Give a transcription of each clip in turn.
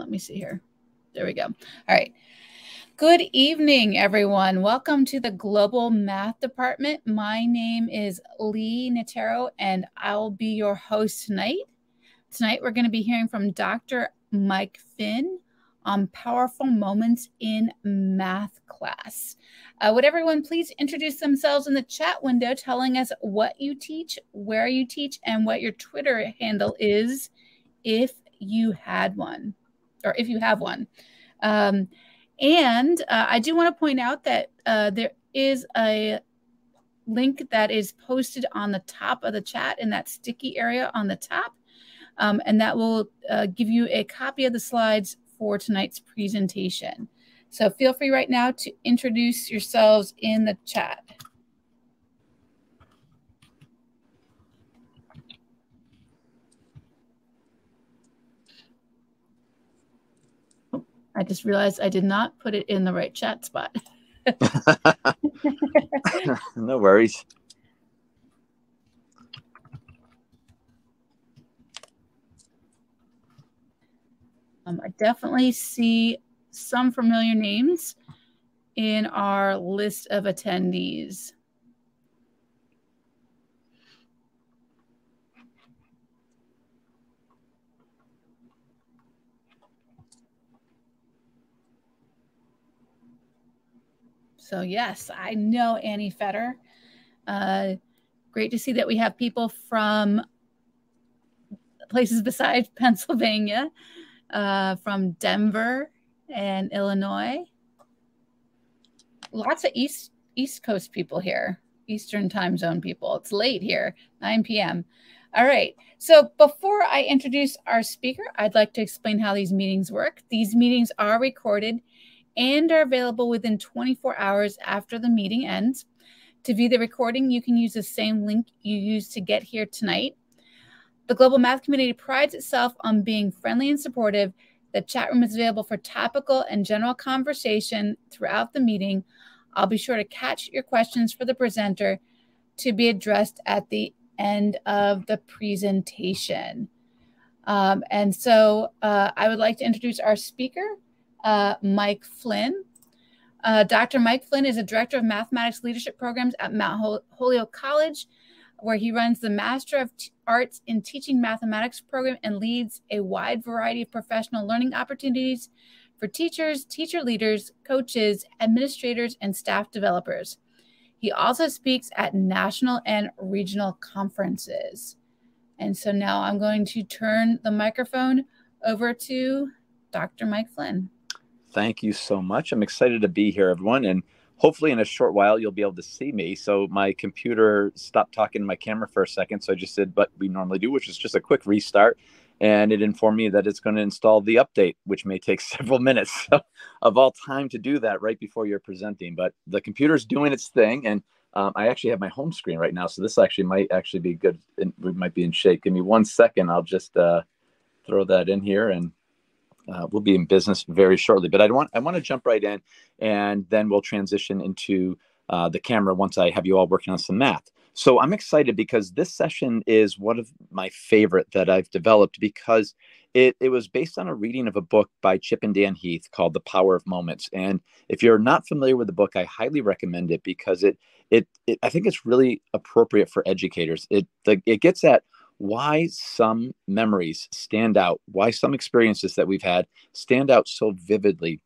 Let me see here. There we go. All right. Good evening, everyone. Welcome to the Global Math Department. My name is Lee Natero, and I'll be your host tonight. Tonight, we're going to be hearing from Dr. Mike Flynn on powerful moments in math class. Would everyone please introduce themselves in the chat window, telling us what you teach, where you teach, and what your Twitter handle is, if you had one, or if you have one. And I do want to point out that there is a link that is posted on the top of the chat in that sticky area on the top. And that will give you a copy of the slides for tonight's presentation. So feel free right now to introduce yourselves in the chat. Oh, I just realized I did not put it in the right chat spot. No worries. I definitely see some familiar names in our list of attendees. So yes, I know Annie Fetter. Great to see that we have people from places besides Pennsylvania, from Denver and Illinois. Lots of East Coast people here, Eastern time zone people. It's late here, 9 p.m. All right, so before I introduce our speaker, I'd like to explain how these meetings work. These meetings are recorded and are available within 24 hours after the meeting ends. To view the recording, you can use the same link you used to get here tonight. The Global Math community prides itself on being friendly and supportive. The chat room is available for topical and general conversation throughout the meeting. I'll be sure to catch your questions for the presenter to be addressed at the end of the presentation. And so I would like to introduce our speaker, Mike Flynn. Dr. Mike Flynn is a director of mathematics leadership programs at Mount Holyoke College, where he runs the Master of Arts in Teaching Mathematics program and leads a wide variety of professional learning opportunities for teachers, teacher leaders, coaches, administrators, and staff developers. He also speaks at national and regional conferences. And so now I'm going to turn the microphone over to Dr. Mike Flynn. Thank you so much. I'm excited to be here, everyone. And hopefully in a short while, you'll be able to see me. So my computer stopped talking to my camera for a second. So I just did what we normally do, which is just a quick restart. And it informed me that it's going to install the update, which may take several minutes of all time to do that right before you're presenting. But the computer's doing its thing. And I actually have my home screen right now. So this actually might actually be good. And we might be in shape. Give me 1 second. I'll just throw that in here, and we'll be in business very shortly. But I want to jump right in, and then we'll transition into the camera once I have you all working on some math. So I'm excited because this session is one of my favorite that I've developed, because it was based on a reading of a book by Chip and Dan Heath called The Power of Moments. And if you're not familiar with the book, I highly recommend it, because I think it's really appropriate for educators. It gets at why some memories stand out, why some experiences that we've had stand out so vividly,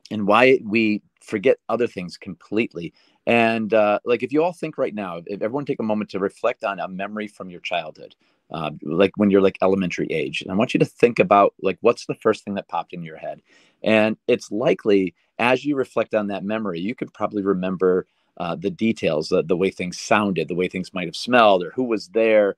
and why we forget other things completely. And like, if you all think right now, if everyone take a moment to reflect on a memory from your childhood, like when you're like elementary age, and I want you to think about, like, what's the first thing that popped in your head? And it's likely, as you reflect on that memory, you could probably remember the details, the way things sounded, the way things might have smelled, or who was there.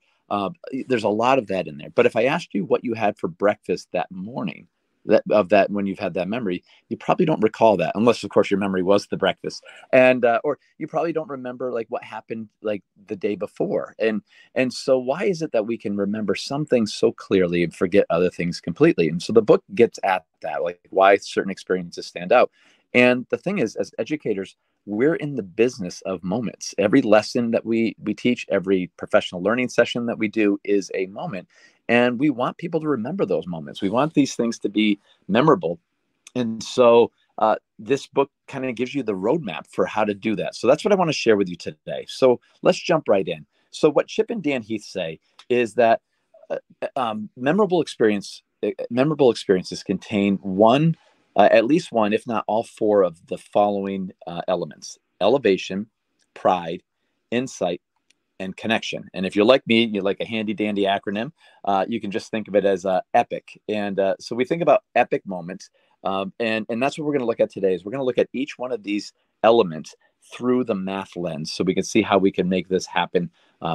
There's a lot of that in there. But if I asked you what you had for breakfast that morning, that when you've had that memory, you probably don't recall that, unless of course your memory was the breakfast, and or you probably don't remember like what happened like the day before. And so why is it that we can remember some things so clearly and forget other things completely? And so the book gets at that, like why certain experiences stand out. And the thing is, as educators, we're in the business of moments. Every lesson that we teach, every professional learning session that we do is a moment. And we want people to remember those moments. We want these things to be memorable. And so this book kind of gives you the roadmap for how to do that. So that's what I want to share with you today. So let's jump right in. So what Chip and Dan Heath say is that memorable experiences contain one, at least one, if not all four of the following elements: elevation, pride, insight, and connection. And if you're like me, you like a handy dandy acronym, you can just think of it as EPIC. And so we think about epic moments. And that's what we're going to look at today. Is we're going to look at each one of these elements through the math lens, so we can see how we can make this happen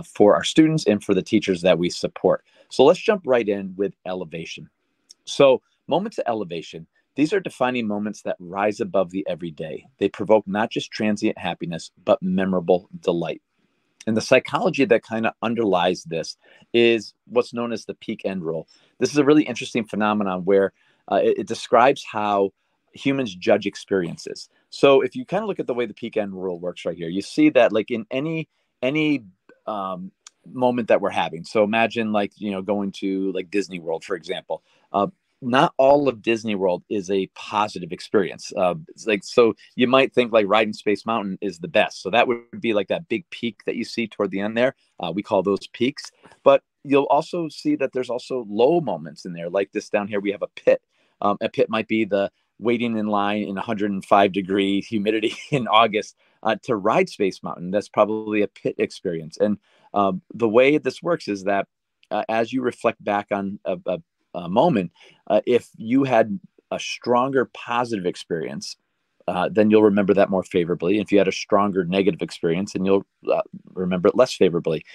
for our students and for the teachers that we support. So let's jump right in with elevation. So moments of elevation, these are defining moments that rise above the everyday. They provoke not just transient happiness, but memorable delight. And the psychology that kind of underlies this is what's known as the peak end rule. This is a really interesting phenomenon where it describes how humans judge experiences. So if you kind of look at the way the peak end rule works right here, you see that like in any moment that we're having. So imagine like, going to like Disney World, for example. Not all of Disney World is a positive experience. It's like, so you might think like riding Space Mountain is the best. So that would be like that big peak that you see toward the end there. We call those peaks. But you'll also see that there's also low moments in there. Like this down here, we have a pit. A pit might be the waiting in line in 105-degree humidity in August to ride Space Mountain. That's probably a pit experience. And the way this works is that as you reflect back on a moment, if you had a stronger positive experience, then you'll remember that more favorably. If you had a stronger negative experience, then you'll remember it less favorably.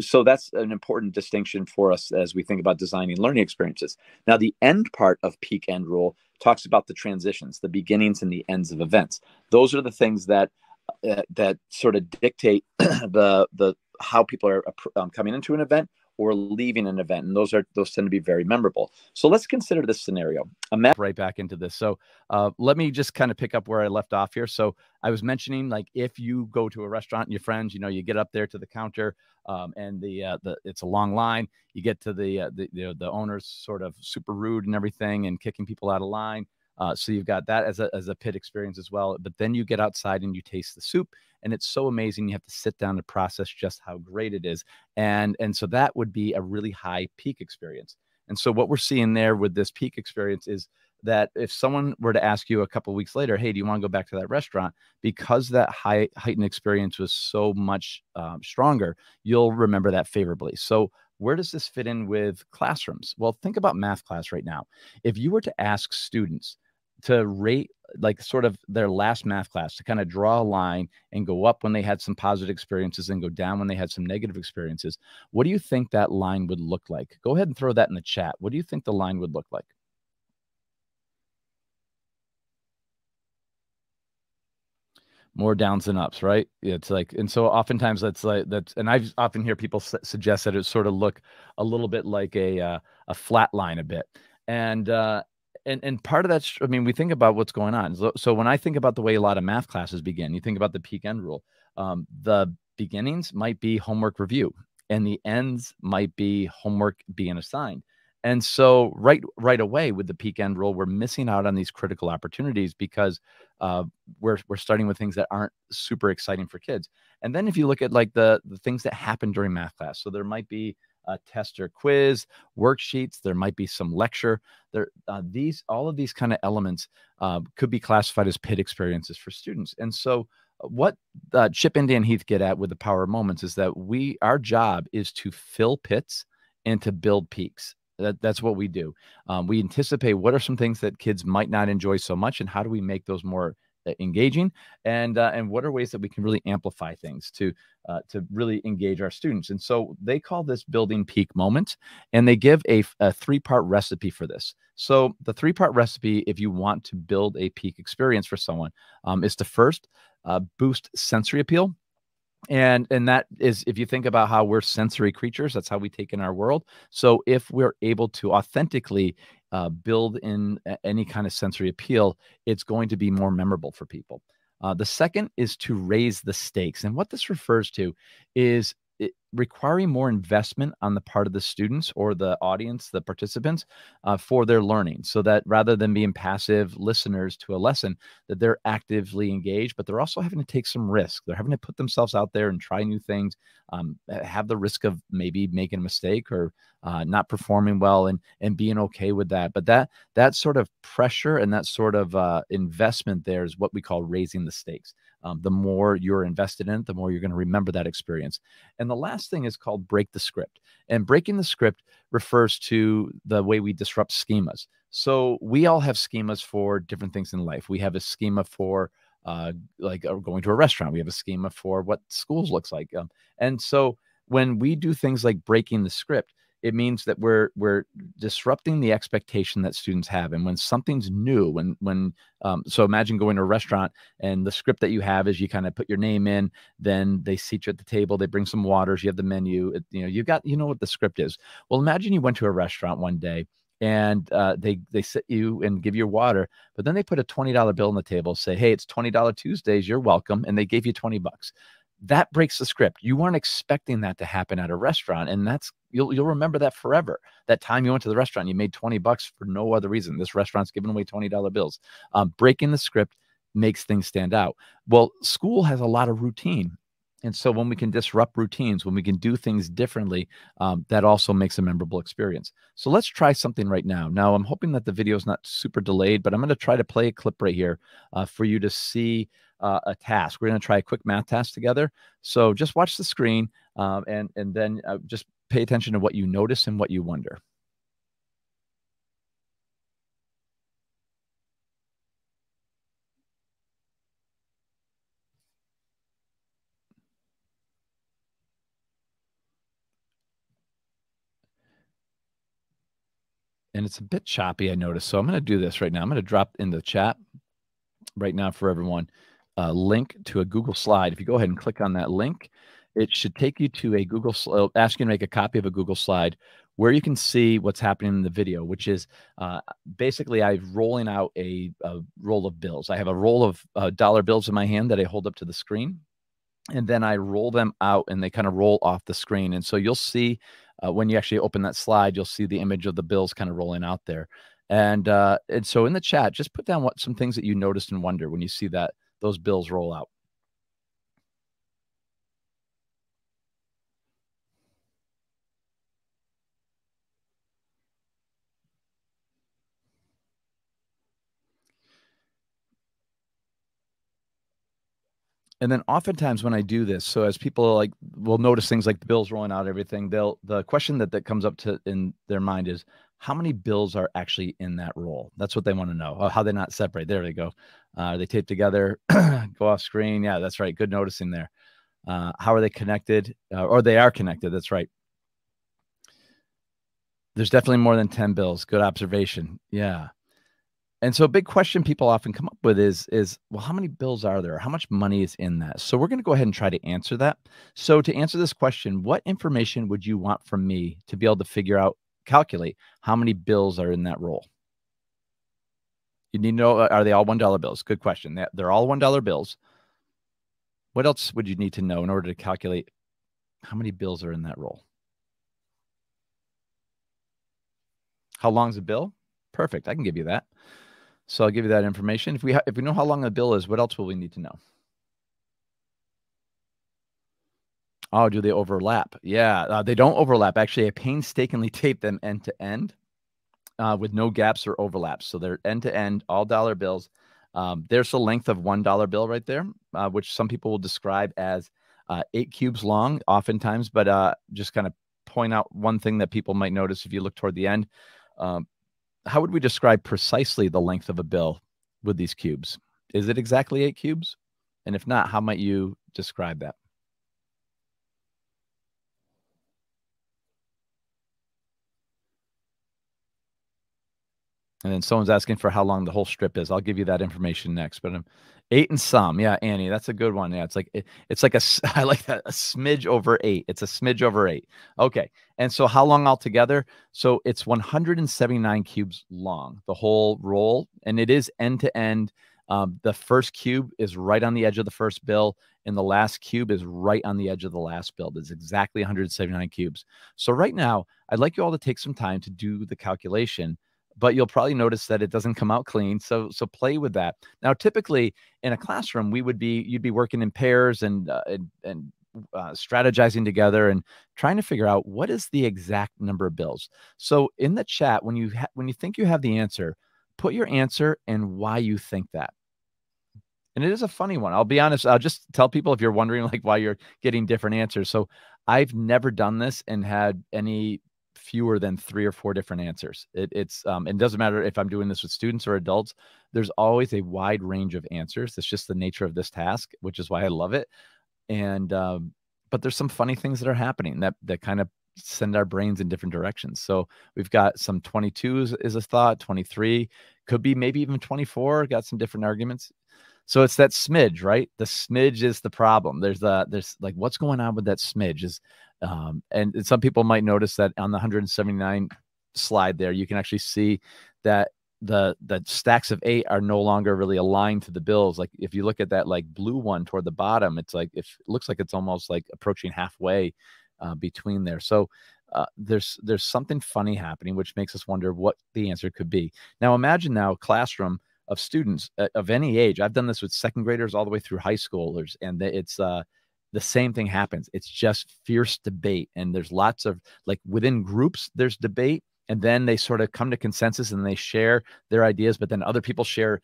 So that's an important distinction for us as we think about designing learning experiences. Now, the end part of peak end rule talks about the transitions, the beginnings and the ends of events. Those are the things that sort of dictate the how people are coming into an event or leaving an event. And those tend to be very memorable. So let's consider this scenario. Right back into this. So let me just kind of pick up where I left off here. So I was mentioning, like, if you go to a restaurant and your friends, you get up there to the counter and it's a long line. You get to the owner's sort of super rude and everything and kicking people out of line. So you've got that as a pit experience as well. But then you get outside and you taste the soup, and it's so amazing. You have to sit down to process just how great it is. And so that would be a really high peak experience. And so what we're seeing there with this peak experience is that if someone were to ask you a couple of weeks later, hey, do you want to go back to that restaurant? Because that heightened experience was so much stronger, you'll remember that favorably. So where does this fit in with classrooms? Well, think about math class right now. If you were to ask students to rate like sort of their last math class, to kind of draw a line and go up when they had some positive experiences and go down when they had some negative experiences, what do you think that line would look like? Go ahead and throw that in the chat. What do you think the line would look like? More downs than ups, right? It's like, and so oftentimes and I've often hear people suggest that it sort of look a little bit like a flat line a bit. And part of that's, I mean, we think about what's going on. So when I think about the way a lot of math classes begin, you think about the peak end rule. The beginnings might be homework review, and the ends might be homework being assigned. And so right away with the peak end rule, we're missing out on these critical opportunities because we're starting with things that aren't super exciting for kids. And then if you look at like the things that happen during math class, so there might be a test or quiz, worksheets, there might be some lecture. All of these kind of elements could be classified as pit experiences for students. And so what Chip and Dan Heath get at with the power of moments is that our job is to fill pits and to build peaks. That's what we do. We anticipate what are some things that kids might not enjoy so much, and how do we make those more engaging, and what are ways that we can really amplify things to really engage our students. And so they call this building peak moments, and they give a three-part recipe for this. So the three-part recipe, if you want to build a peak experience for someone, is to first boost sensory appeal. And that is, if you think about how we're sensory creatures, that's how we take in our world. So if we're able to authentically build in any kind of sensory appeal, it's going to be more memorable for people. The second is to raise the stakes. And what this refers to is requiring more investment on the part of the students or the audience, the participants, for their learning, so that rather than being passive listeners to a lesson, that they're actively engaged, but they're also having to take some risk. They're having to put themselves out there and try new things, have the risk of maybe making a mistake or not performing well, and being okay with that. But that sort of pressure and that sort of investment there is what we call raising the stakes. The more you're invested in it, the more you're going to remember that experience. And the last thing is called break the script. And breaking the script refers to the way we disrupt schemas. So we all have schemas for different things in life. We have a schema for like going to a restaurant. We have a schema for what schools looks like. And so when we do things like breaking the script, it means that we're disrupting the expectation that students have. And when something's new, so imagine going to a restaurant and the script that you have is you kind of put your name in, then they seat you at the table, they bring some waters, you have the menu, you know what the script is. Well, imagine you went to a restaurant one day and they sit you and give you water, but then they put a $20 bill on the table, say, hey, it's $20 Tuesdays, you're welcome. And they gave you $20. That breaks the script. You weren't expecting that to happen at a restaurant. And you'll remember that forever. That time you went to the restaurant, you made $20 for no other reason. This restaurant's giving away $20 bills. Breaking the script makes things stand out. Well, school has a lot of routine. And so when we can disrupt routines, when we can do things differently, that also makes a memorable experience. So let's try something right now. Now, I'm hoping that the video is not super delayed, but I'm going to try to play a clip right here for you to see a task. We're going to try a quick math task together. So just watch the screen and then just pay attention to what you notice and what you wonder. And it's a bit choppy, I noticed. So I'm going to do this right now. I'm going to drop in the chat right now for everyone a link to a Google slide. If you go ahead and click on that link, it should take you to a Google slide, ask you to make a copy of a Google slide where you can see what's happening in the video, which is basically I'm rolling out a roll of bills. I have a roll of dollar bills in my hand that I hold up to the screen, and then I roll them out and they kind of roll off the screen. And so you'll see when you actually open that slide, you'll see the image of the bills kind of rolling out there. And so in the chat, just put down some things that you noticed and wonder when you see those bills roll out. And then oftentimes when I do this, so as people will notice things like the bills rolling out, everything, the question that comes up in their mind is, how many bills are actually in that roll? That's what they want to know. How they not separate. There they go. Are they taped together? Go off screen. Yeah, that's right. Good noticing there. How are they connected? Or they are connected. That's right. There's definitely more than 10 bills. Good observation. Yeah. And so a big question people often come up with is, well, how many bills are there? How much money is in that? So we're going to go ahead and try to answer that. So to answer this question, what information would you want from me to be able to calculate how many bills are in that roll? You need to know, are they all $1 bills? Good question. They're all $1 bills. What else would you need to know in order to calculate how many bills are in that roll? How long is a bill? Perfect. I can give you that. So I'll give you that information. If we know how long a bill is, what else will we need to know? Oh, do they overlap? Yeah, they don't overlap. Actually, I painstakingly tape them end to end with no gaps or overlaps. So they're end to end, all dollar bills. There's the length of $1 bill right there, which some people will describe as 8 cubes long oftentimes, but just kind of point out one thing that people might notice if you look toward the end. How would we describe precisely the length of a bill with these cubes? Is it exactly 8 cubes? And if not, how might you describe that? And then someone's asking for how long the whole strip is. I'll give you that information next. But 8 and some. Yeah, Annie, that's a good one. Yeah, it's like I like that, a smidge over 8. It's a smidge over 8. Okay. And so how long altogether? So it's 179 cubes long, the whole roll. And it is end to end. The first cube is right on the edge of the first bill, and the last cube is right on the edge of the last bill. It's exactly 179 cubes. So right now, I'd like you all to take some time to do the calculation, but you'll probably notice that it doesn't come out clean. So play with that. Now, typically in a classroom, you'd be working in pairs and strategizing together and trying to figure out what is the exact number of bills. So in the chat, when you think you have the answer, put your answer and why you think that. And it is a funny one. I'll be honest. I'll just tell people if you're wondering like why you're getting different answers. So I've never done this and had any fewer than 3 or 4 different answers. It doesn't matter if I'm doing this with students or adults. There's always a wide range of answers. It's just the nature of this task, which is why I love it. And but there's some funny things that are happening that kind of send our brains in different directions. So we've got some 22s is a thought, 23 could be maybe even 24. Got some different arguments. So it's that smidge, right? The smidge is the problem. There's like what's going on with that smidge is, and some people might notice that on the 179 slide there, you can actually see that the stacks of 8 are no longer really aligned to the bills. Like if you look at that like blue one toward the bottom, it's like it looks like it's almost like approaching halfway between there. So there's something funny happening, which makes us wonder what the answer could be. Now imagine now a classroom of students of any age. I've done this with second graders all the way through high schoolers, and it's the same thing happens. It's just fierce debate, and there's lots of like within groups there's debate, and then they sort of come to consensus and they share their ideas, but then other people share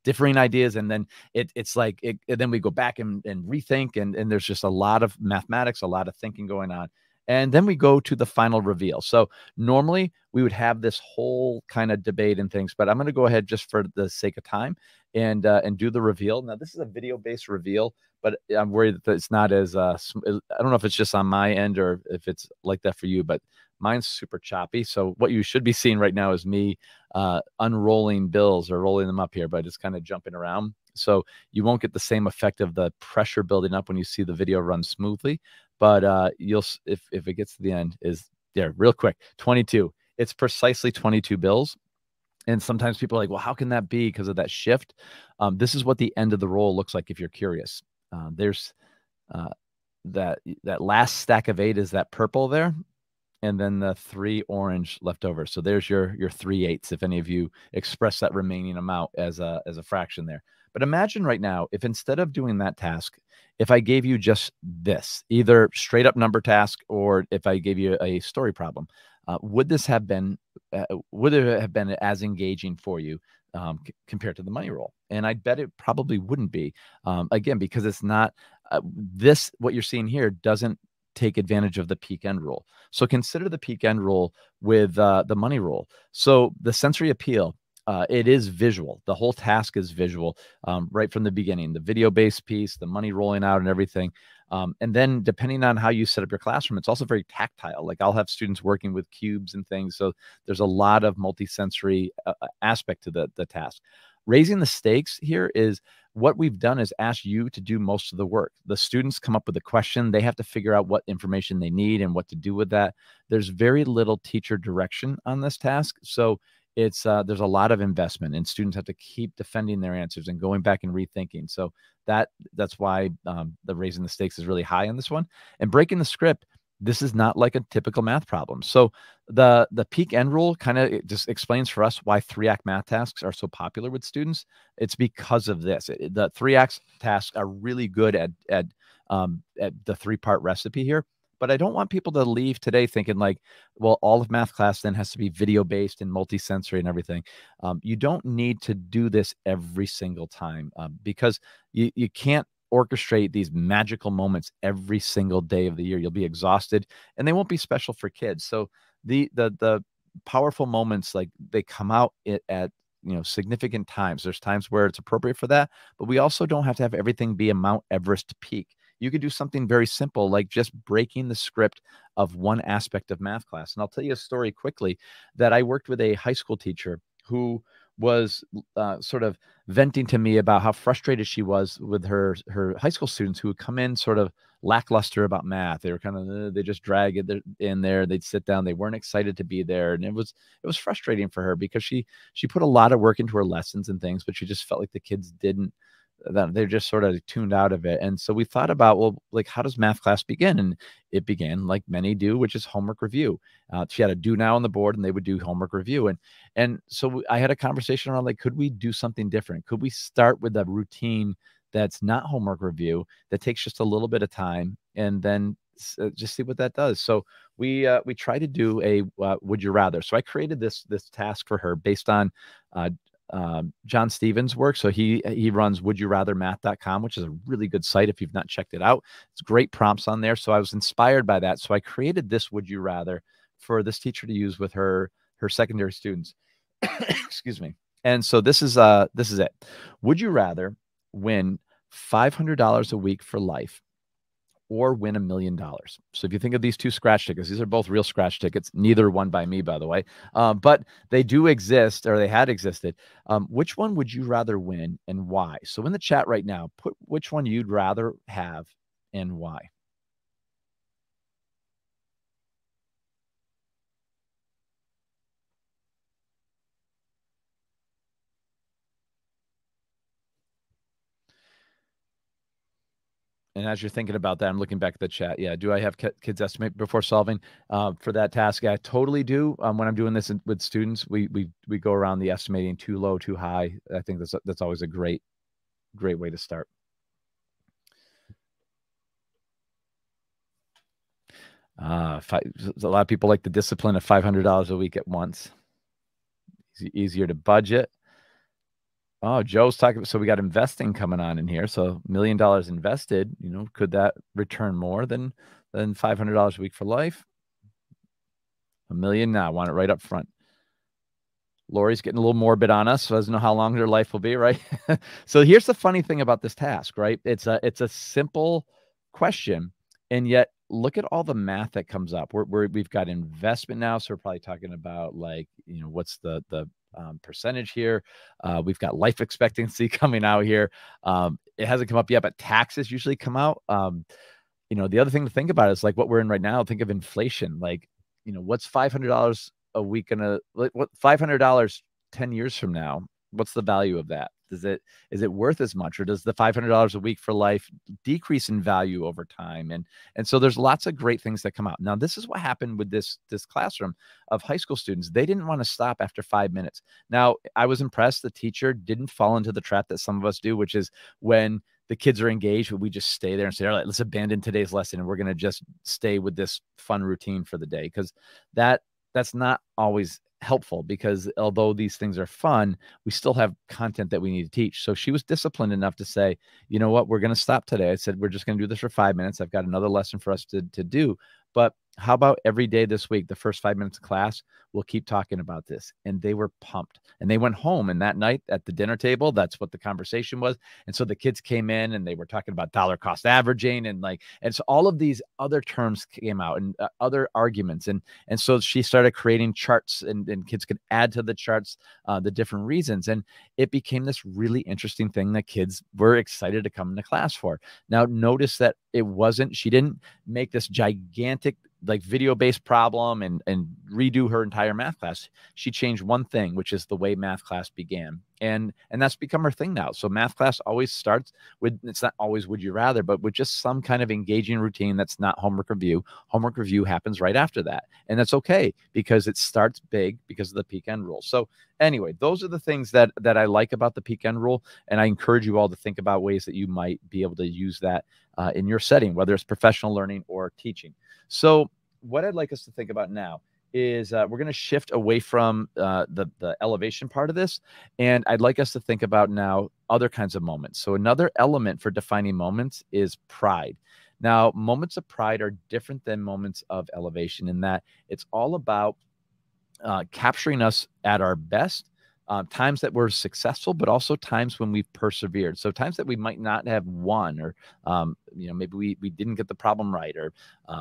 differing ideas, and then it's like then we go back and rethink, and there's just a lot of mathematics, a lot of thinking going on. And then we go to the final reveal. So normally we would have this whole kind of debate and things, but I'm going to go ahead just for the sake of time and do the reveal. Now this is a video-based reveal, but I'm worried that it's not as I don't know if it's just on my end or if it's like that for you, but mine's super choppy. So what you should be seeing right now is me unrolling bills or rolling them up here, but it's kind of jumping around. So you won't get the same effect of the pressure building up when you see the video run smoothly. But you'll, if it gets to the end, is there real quick. 22. It's precisely 22 bills. And sometimes people are like, well, how can that be because of that shift? This is what the end of the roll looks like if you're curious. There's that last stack of 8 is that purple there. And then the 3 orange left over. So there's your 3/8 if any of you express that remaining amount as a fraction there. But imagine right now, if instead of doing that task, if I gave you just this, either straight up number task, or if I gave you a story problem, would it have been as engaging for you compared to the money roll? And I bet it probably wouldn't be, again, because it's not what you're seeing here doesn't take advantage of the peak end rule. So consider the peak end rule with the money roll. So the sensory appeal, it is visual. The whole task is visual right from the beginning, the video-based piece, the money rolling out and everything. And then depending on how you set up your classroom, it's also very tactile. Like I'll have students working with cubes and things. So there's a lot of multisensory aspect to the task. Raising the stakes here is what we've done is ask you to do most of the work. The students come up with a question. They have to figure out what information they need and what to do with that. There's very little teacher direction on this task. So it's there's a lot of investment, and students have to keep defending their answers and going back and rethinking. So that's why the raising the stakes is really high on this one. And breaking the script, this is not like a typical math problem. So the peak end rule kind of just explains for us why 3-act math tasks are so popular with students. It's because of this. The 3-act tasks are really good at the 3-part recipe here. But I don't want people to leave today thinking like, well, all of math class then has to be video-based and multisensory and everything. You don't need to do this every single time because you can't orchestrate these magical moments every single day of the year. You'll be exhausted, and they won't be special for kids. So the powerful moments, like they come out at significant times. There's times where it's appropriate for that, but we also don't have to have everything be a Mount Everest peak. You could do something very simple, like just breaking the script of one aspect of math class. And I'll tell you a story quickly that I worked with a high school teacher who was sort of venting to me about how frustrated she was with her high school students who would come in sort of lackluster about math. They were kind of, they just drag it in there. They'd sit down. They weren't excited to be there. And it was frustrating for her because she put a lot of work into her lessons and things, but she just felt like the kids didn't, that they're just sort of tuned out of it. And so we thought about, well, like, how does math class begin? And it began like many do, which is homework review. She had a do now on the board and they would do homework review. And so I had a conversation around, like, could we do something different? Could we start with a routine that's not homework review, that takes just a little bit of time, and then just see what that does? So we try to do a would you rather. So I created this task for her based on John Stevens' work. So he runs wouldyourrathermath.com, which is a really good site if you've not checked it out. It's great prompts on there. So I was inspired by that. So I created this would you rather for this teacher to use with her secondary students. Excuse me. And so this is it. Would you rather win $500 a week for life or win $1 million? So if you think of these two scratch tickets, these are both real scratch tickets, neither won by me, by the way, but they do exist, or they had existed. Which one would you rather win and why? So in the chat right now, put which one you'd rather have and why. And as you're thinking about that, I'm looking back at the chat. Yeah. Do I have kids estimate before solving for that task? I totally do. When I'm doing this with students, we go around the estimating too low, too high. I think that's always a great way to start. A lot of people like the discipline of $500 a week at once. Easier to budget. Oh, Joe's talking. So we got investing coming on in here. So $1 million invested, could that return more than $500 a week for life? $1 million now. Want it right up front. Lori's getting a little morbid on us. So doesn't know how long their life will be, right? So here's the funny thing about this task, right? It's a simple question, and yet look at all the math that comes up. We've got investment now, so we're probably talking about, like, what's the percentage here. We've got life expectancy coming out here. It hasn't come up yet, but taxes usually come out. The other thing to think about is, like, what we're in right now. Think of inflation. Like, what's $500 a week what $500 10 years from now? What's the value of that? Is it worth as much, or does the $500 a week for life decrease in value over time? And so there's lots of great things that come out. Now, this is what happened with this classroom of high school students. They didn't want to stop after 5 minutes. Now, I was impressed the teacher didn't fall into the trap that some of us do, which is when the kids are engaged, we just stay there and say, all right, let's abandon today's lesson, and we're going to just stay with this fun routine for the day. Because that's not always helpful, because although these things are fun, we still have content that we need to teach. So she was disciplined enough to say, you know what, we're going to stop today. I said, we're just going to do this for 5 minutes. I've got another lesson for us to do. But how about every day this week, the first 5 minutes of class, we'll keep talking about this. And they were pumped. And they went home, and that night at the dinner table, that's what the conversation was. And so the kids came in and they were talking about dollar cost averaging, and so all of these other terms came out, and other arguments. And so she started creating charts, and kids could add to the charts the different reasons. And it became this really interesting thing that kids were excited to come into class for. Now, notice that she didn't make this gigantic, like, video-based problem and redo her entire math class. She changed one thing, which is the way math class began. And that's become her thing now. So math class always starts with, it's not always would you rather, but with just some kind of engaging routine that's not homework review. Homework review happens right after that. And that's okay, because it starts big because of the peak end rule. So anyway, those are the things that I like about the peak end rule. And I encourage you all to think about ways that you might be able to use that in your setting, whether it's professional learning or teaching. So what I'd like us to think about now is we're going to shift away from the elevation part of this. And I'd like us to think about now other kinds of moments. So another element for defining moments is pride. Now, moments of pride are different than moments of elevation in that it's all about capturing us at our best, times that we're successful, but also times when we've persevered. So times that we might not have won, or maybe we didn't get the problem right, or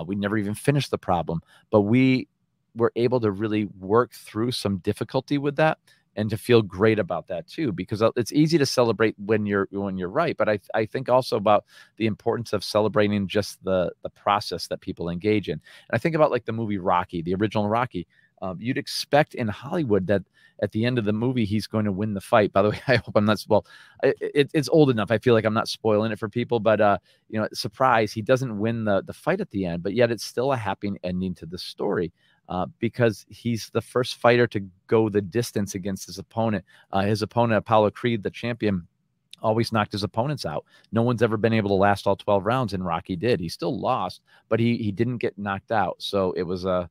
we never even finished the problem, but we were able to really work through some difficulty with that and to feel great about that too, because it's easy to celebrate when you're right. But I think also about the importance of celebrating just the process that people engage in. And I think about like the movie Rocky, the original Rocky. You'd expect in Hollywood that at the end of the movie, he's going to win the fight. By the way, I hope I'm not, well, it's old enough. I feel like I'm not spoiling it for people, but, you know, surprise, he doesn't win the fight at the end, but yet it's still a happy ending to the story, because he's the first fighter to go the distance against his opponent. His opponent, Apollo Creed, the champion, always knocked his opponents out. No one's ever been able to last all 12 rounds, and Rocky did. He still lost, but he didn't get knocked out. So it was a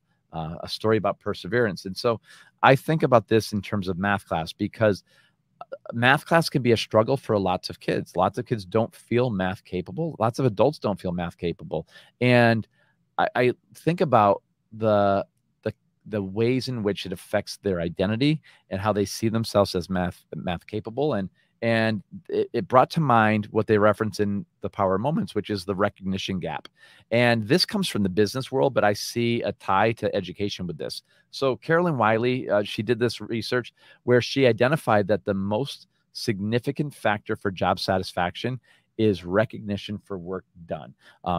story about perseverance. And so I think about this in terms of math class, because math class can be a struggle for lots of kids. Lots of kids don't feel math capable. Lots of adults don't feel math capable. And I think about the ways in which it affects their identity and how they see themselves as math capable. And it brought to mind what they reference in The Power of Moments, which is the recognition gap. And this comes from the business world, but I see a tie to education with this. So Carolyn Wiley, she did this research where she identified that the most significant factor for job satisfaction is recognition for work done.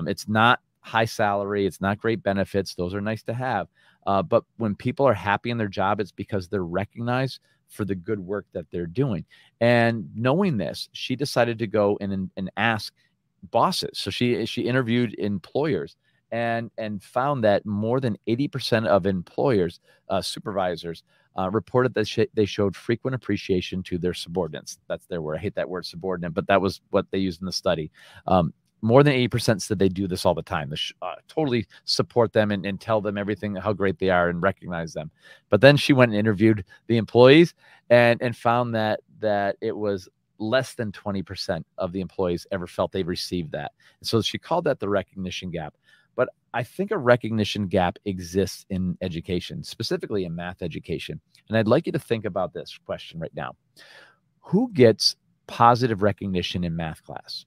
It's not high salary. It's not great benefits. Those are nice to have. But when people are happy in their job, it's because they're recognized for the good work that they're doing. And knowing this, she decided to go and ask bosses. So she interviewed employers and found that more than 80% of employers, supervisors, reported that they showed frequent appreciation to their subordinates. That's their word. I hate that word subordinate, but that was what they used in the study. More than 80% said they do this all the time. They totally support them and tell them everything, how great they are, and recognize them. But then she went and interviewed the employees and found that it was less than 20% of the employees ever felt they received that. So she called that the recognition gap. But I think a recognition gap exists in education, specifically in math education. And I'd like you to think about this question right now. Who gets positive recognition in math class?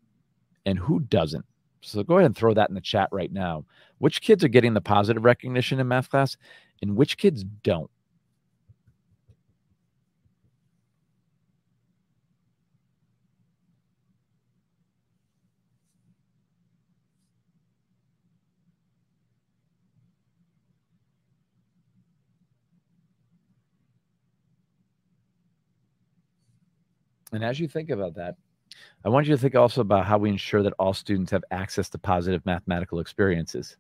And who doesn't? So go ahead and throw that in the chat right now. Which kids are getting the positive recognition in math class and which kids don't? And as you think about that, I want you to think also about how we ensure that all students have access to positive mathematical experiences.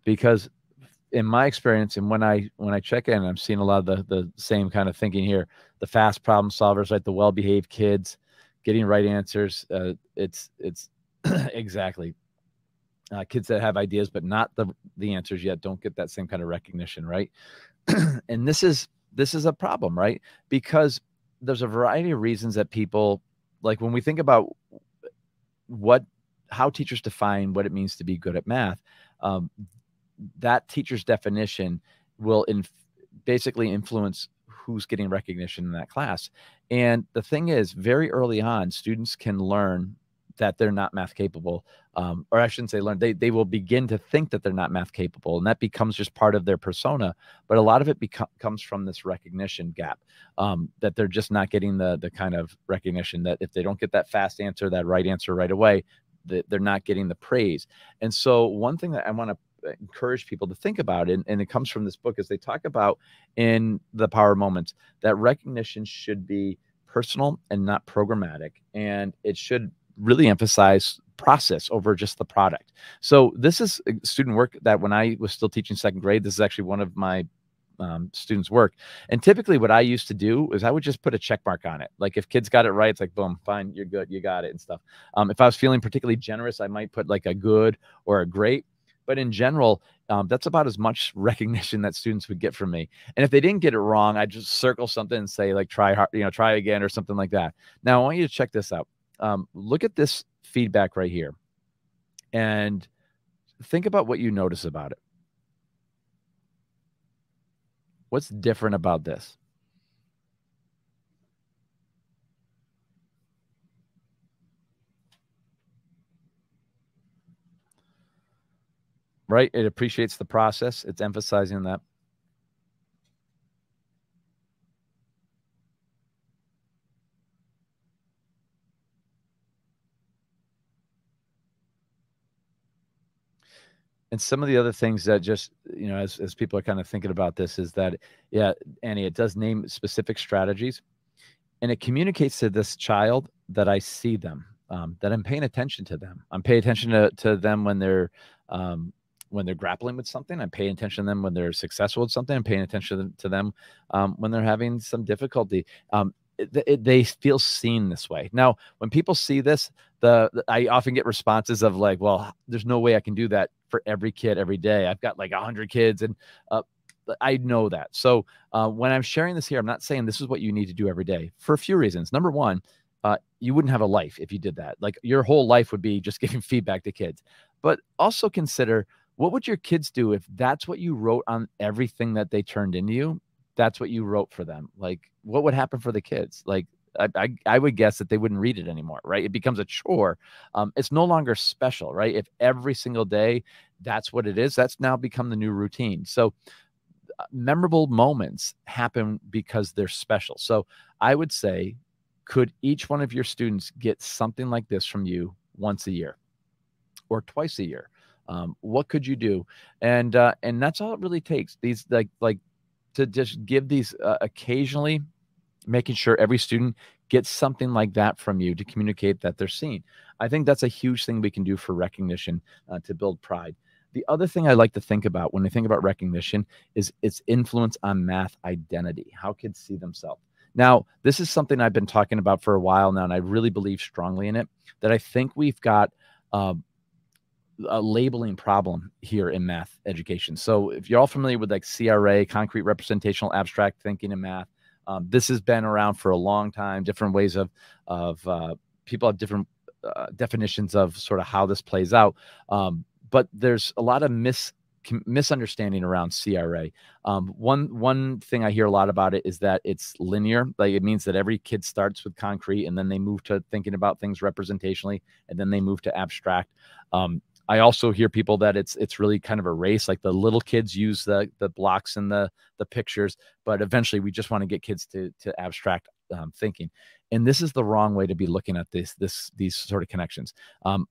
Because in my experience, and when I check in, I'm seeing a lot of the same kind of thinking here. The fast problem solvers, right? The well-behaved kids, getting right answers. It's exactly. Kids that have ideas but not the answers yet don't get that same kind of recognition, right? And this is a problem, right? Because there's a variety of reasons that people, like when we think about how teachers define what it means to be good at math, that teacher's definition will basically influence who's getting recognition in that class. And the thing is, very early on, students can learn that they're not math capable, or I shouldn't say learn, they will begin to think that they're not math capable, and that becomes just part of their persona. But a lot of it comes from this recognition gap, that they're just not getting the kind of recognition that if they don't get that fast answer, that right answer right away, they're not getting the praise. And so one thing that I want to encourage people to think about, and it comes from this book, is they talk about in The Power of Moments that recognition should be personal and not programmatic, and it should really emphasize process over just the product. So this is student work that when I was still teaching second grade, this is actually one of my students' work. And typically what I used to do is I would just put a check mark on it. Like if kids got it right, it's like, boom, fine, you're good, you got it and stuff. If I was feeling particularly generous, I might put like a good or a great. But in general, that's about as much recognition that students would get from me. And if they didn't get it wrong, I'd just circle something and say like, try hard, try again or something like that. Now I want you to check this out. Look at this feedback right here and think about what you notice about it. What's different about this? Right? It appreciates the process. It's emphasizing that. And some of the other things that just, you know, as people are kind of thinking about this is that, yeah, Annie, it does name specific strategies, and it communicates to this child that I see them, that I'm paying attention to them. I'm paying attention to them when they're grappling with something. I'm paying attention to them when they're successful with something. I'm paying attention to them when they're having some difficulty. They feel seen this way. Now, when people see this, I often get responses of like, well, there's no way I can do that for every kid every day. I've got like 100 kids, and I know that. So when I'm sharing this here, I'm not saying this is what you need to do every day for a few reasons. Number one, you wouldn't have a life if you did that. Like your whole life would be just giving feedback to kids. But also consider, what would your kids do if that's what you wrote on everything that they turned into you? That's what you wrote for them. Like, what would happen for the kids? Like, I would guess that they wouldn't read it anymore, right? It becomes a chore. It's no longer special, right? If every single day that's what it is, that's now become the new routine. So memorable moments happen because they're special. So I would say, could each one of your students get something like this from you once a year or twice a year? What could you do? And that's all it really takes. These like to just give these occasionally, making sure every student gets something like that from you to communicate that they're seen. I think that's a huge thing we can do for recognition to build pride. The other thing I like to think about when I think about recognition is its influence on math identity, how kids see themselves. Now, this is something I've been talking about for a while now, and I really believe strongly in it, that I think we've got a labeling problem here in math education. So if you're all familiar with like CRA, concrete representational abstract thinking in math, this has been around for a long time, different ways of people have different definitions of sort of how this plays out. But there's a lot of misunderstanding around CRA. One thing I hear a lot about it is that it's linear. Like it means that every kid starts with concrete and then they move to thinking about things representationally, and then they move to abstract. I also hear people that it's really kind of a race. Like the little kids use the blocks and the pictures, but eventually we just want to get kids to abstract thinking. And this is the wrong way to be looking at these sort of connections.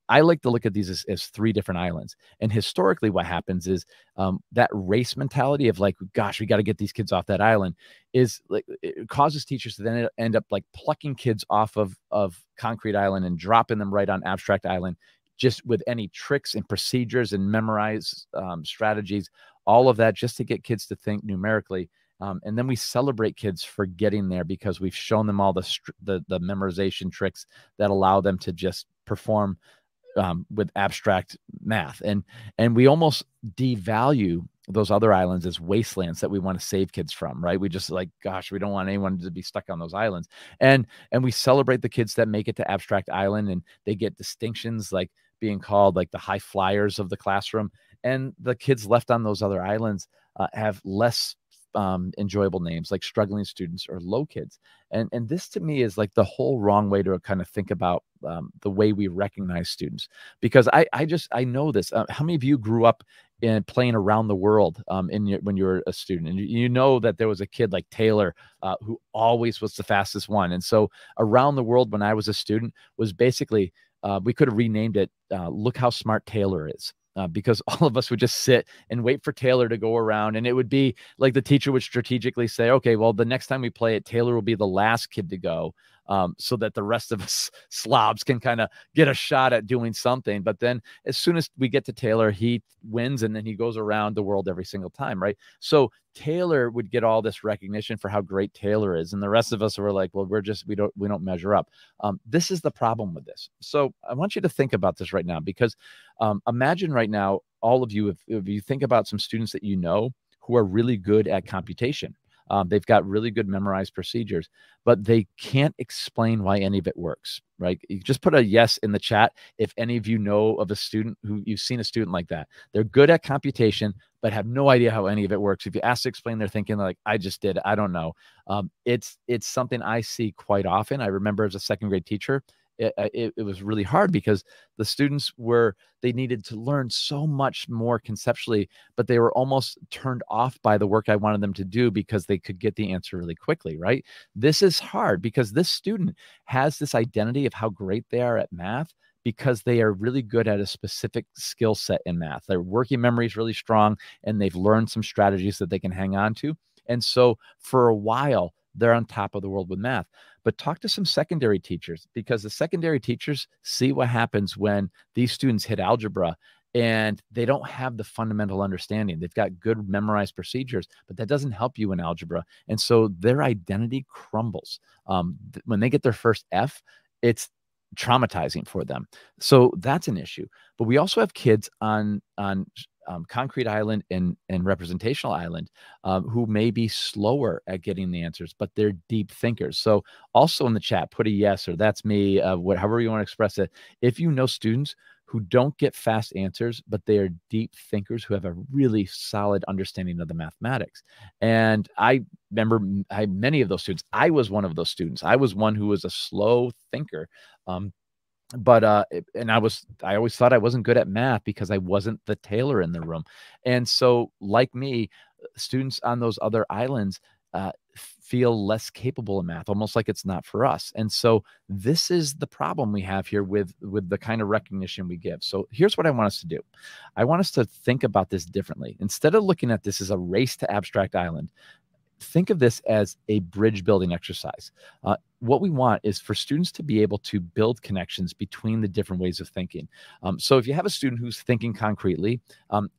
I like to look at these as three different islands. And historically what happens is that race mentality of like, gosh, we got to get these kids off that island is like, it causes teachers to then end up like plucking kids off of concrete island and dropping them right on abstract island, just with any tricks and procedures and memorize strategies, all of that just to get kids to think numerically. And then we celebrate kids for getting there because we've shown them all the memorization tricks that allow them to just perform with abstract math. And we almost devalue those other islands as wastelands that we want to save kids from, right? We just like, gosh, we don't want anyone to be stuck on those islands. And we celebrate the kids that make it to abstract island and they get distinctions like being called like the high flyers of the classroom. And the kids left on those other islands have less enjoyable names like struggling students or low kids. And this to me is like the whole wrong way to kind of think about the way we recognize students, because I know this. How many of you grew up in playing around the world when you were a student, and you know that there was a kid like Taylor who always was the fastest one? And so around the world when I was a student was basically we could have renamed it Look How Smart Taylor Is. Because all of us would just sit and wait for Taylor to go around. And it would be like the teacher would strategically say, okay, well, the next time we play it, Taylor will be the last kid to go so that the rest of us slobs can kind of get a shot at doing something. But then as soon as we get to Taylor, he wins and then he goes around the world every single time, right? So Taylor would get all this recognition for how great Taylor is. And the rest of us were like, well, we don't measure up. This is the problem with this. So I want you to think about this right now, because imagine right now, all of you, if you think about some students that you know who are really good at computation. They've got really good memorized procedures, but they can't explain why any of it works, right? You just put a yes in the chat if any of you know of a student who you've seen a student like that. They're good at computation, but have no idea how any of it works. If you ask to explain, they're thinking like, I just did, I don't know. It's something I see quite often. I remember as a second grade teacher, it was really hard because the students they needed to learn so much more conceptually, but they were almost turned off by the work I wanted them to do because they could get the answer really quickly, right? This is hard because this student has this identity of how great they are at math, because they are really good at a specific skill set in math. Their working memory is really strong, and they've learned some strategies that they can hang on to. And so for a while, they're on top of the world with math. But talk to some secondary teachers, because the secondary teachers see what happens when these students hit algebra and they don't have the fundamental understanding. They've got good memorized procedures, but that doesn't help you in algebra. And so their identity crumbles. When they get their first F, it's traumatizing for them. So that's an issue. But we also have kids on Concrete Island and Representational Island who may be slower at getting the answers, but they're deep thinkers. So also in the chat, put a yes or that's me, however you want to express it. If you know students who don't get fast answers, but they are deep thinkers who have a really solid understanding of the mathematics. And I remember many of those students. I was one of those students. I was one who was a slow thinker. And I always thought I wasn't good at math because I wasn't the tailor in the room. And so like me, students on those other islands feel less capable of math, almost like it's not for us. And so this is the problem we have here with the kind of recognition we give. So here's what I want us to do. I want us to think about this differently. Instead of looking at this as a race to abstract island, think of this as a bridge building exercise. What we want is for students to be able to build connections between the different ways of thinking. So if you have a student who's thinking concretely,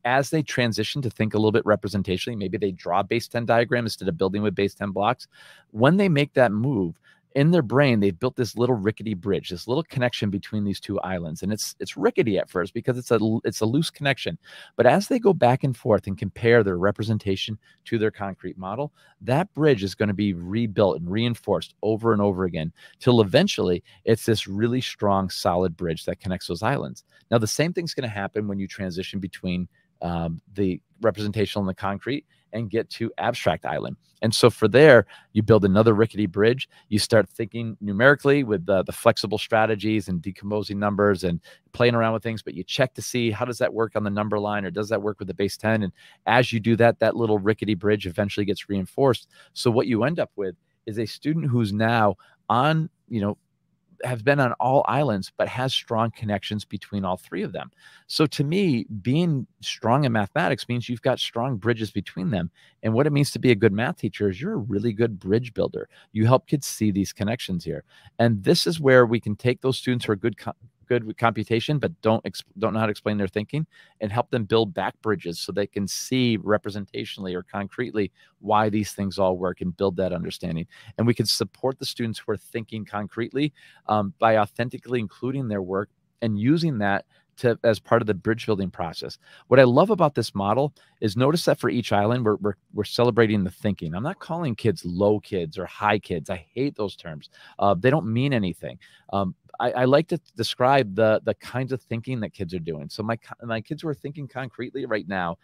as they transition to think a little bit representationally, maybe they draw a base 10 diagram instead of building with base 10 blocks. When they make that move, in their brain, they've built this little rickety bridge, this little connection between these two islands. And it's rickety at first because it's a loose connection. But as they go back and forth and compare their representation to their concrete model, that bridge is going to be rebuilt and reinforced over and over again till eventually it's this really strong, solid bridge that connects those islands. Now, the same thing's going to happen when you transition between the representational and the concrete and get to abstract island. And so for there, you build another rickety bridge. You start thinking numerically with the flexible strategies and decomposing numbers and playing around with things, but you check to see how does that work on the number line or does that work with the base 10? And as you do that, that little rickety bridge eventually gets reinforced. So what you end up with is a student who's now on, has been on all islands, but has strong connections between all three of them. So to me, being strong in mathematics means you've got strong bridges between them. And what it means to be a good math teacher is you're a really good bridge builder. You help kids see these connections here. And this is where we can take those students who are good with computation, but don't know how to explain their thinking, and help them build back bridges so they can see representationally or concretely why these things all work and build that understanding. And we can support the students who are thinking concretely by authentically including their work and using that as part of the bridge building process. What I love about this model is notice that for each island, we're celebrating the thinking. I'm not calling kids low kids or high kids. I hate those terms. They don't mean anything. I like to describe the kinds of thinking that kids are doing. So my kids who are thinking concretely right now,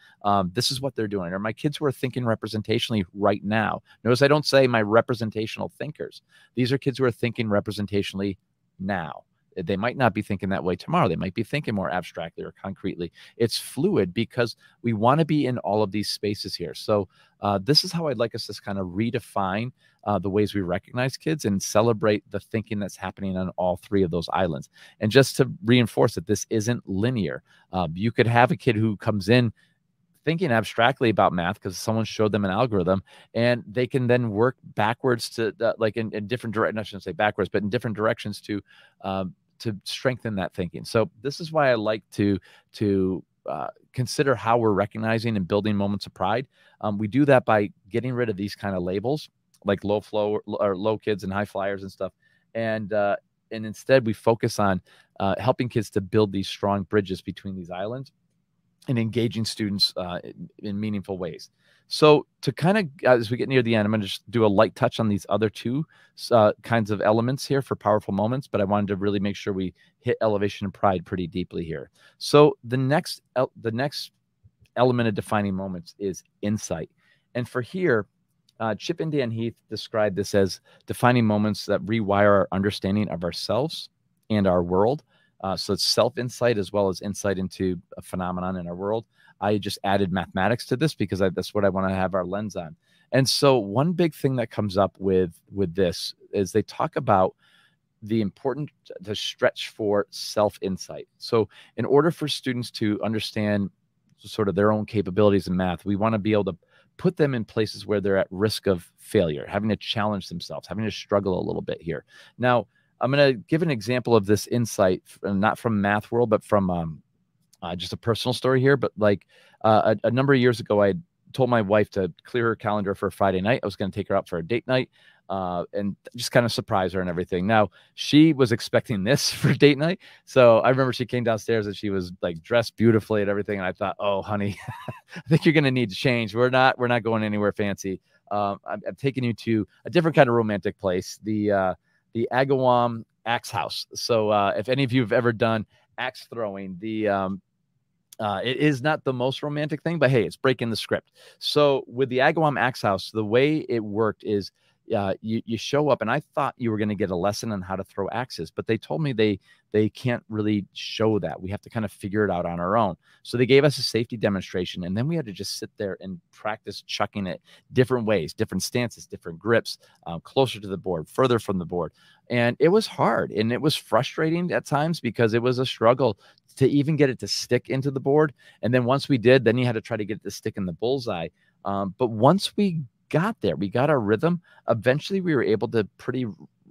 this is what they're doing. Or my kids who are thinking representationally right now. Notice I don't say my representational thinkers. These are kids who are thinking representationally now. They might not be thinking that way tomorrow. They might be thinking more abstractly or concretely. It's fluid because we want to be in all of these spaces here. So this is how I'd like us to kind of redefine the ways we recognize kids and celebrate the thinking that's happening on all three of those islands. And just to reinforce that this isn't linear. You could have a kid who comes in thinking abstractly about math because someone showed them an algorithm, and they can then work backwards to like in different directions. I shouldn't say backwards, but in different directions to strengthen that thinking. So this is why I like to consider how we're recognizing and building moments of pride. We do that by getting rid of these kind of labels like low flow or low kids and high flyers and stuff. And instead we focus on helping kids to build these strong bridges between these islands and engaging students in meaningful ways. So to kind of, as we get near the end, I'm going to just do a light touch on these other two kinds of elements here for powerful moments, but I wanted to really make sure we hit elevation and pride pretty deeply here. So the next element of defining moments is insight. And for here, Chip and Dan Heath described this as defining moments that rewire our understanding of ourselves and our world. So it's self-insight as well as insight into a phenomenon in our world. I just added mathematics to this because that's what I want to have our lens on. And so one big thing that comes up with this is they talk about the importance to stretch for self-insight. So in order for students to understand sort of their own capabilities in math, we want to be able to put them in places where they're at risk of failure, having to challenge themselves, having to struggle a little bit here. Now, I'm going to give an example of this insight, not from math world, but from just a personal story here. But like a number of years ago, I told my wife to clear her calendar for Friday night. I was going to take her out for a date night and just kind of surprise her and everything. Now, she was expecting this for date night. So I remember she came downstairs and she was like dressed beautifully and everything. And I thought, oh, honey, I think you're going to need to change. We're not going anywhere fancy. I'm taking you to a different kind of romantic place, the Agawam Axe House. So if any of you have ever done axe throwing, it is not the most romantic thing, but hey, it's breaking the script. So with the Agawam Axe House, the way it worked is you show up, and I thought you were going to get a lesson on how to throw axes, but they told me they can't really show that. We have to kind of figure it out on our own. So they gave us a safety demonstration, and then we had to just sit there and practice chucking it different ways, different stances, different grips, closer to the board, further from the board. And it was hard, and it was frustrating at times because it was a struggle to even get it to stick into the board. And then once we did, then you had to try to get it to stick in the bullseye. But once we got there, we got our rhythm. Eventually we were able to pretty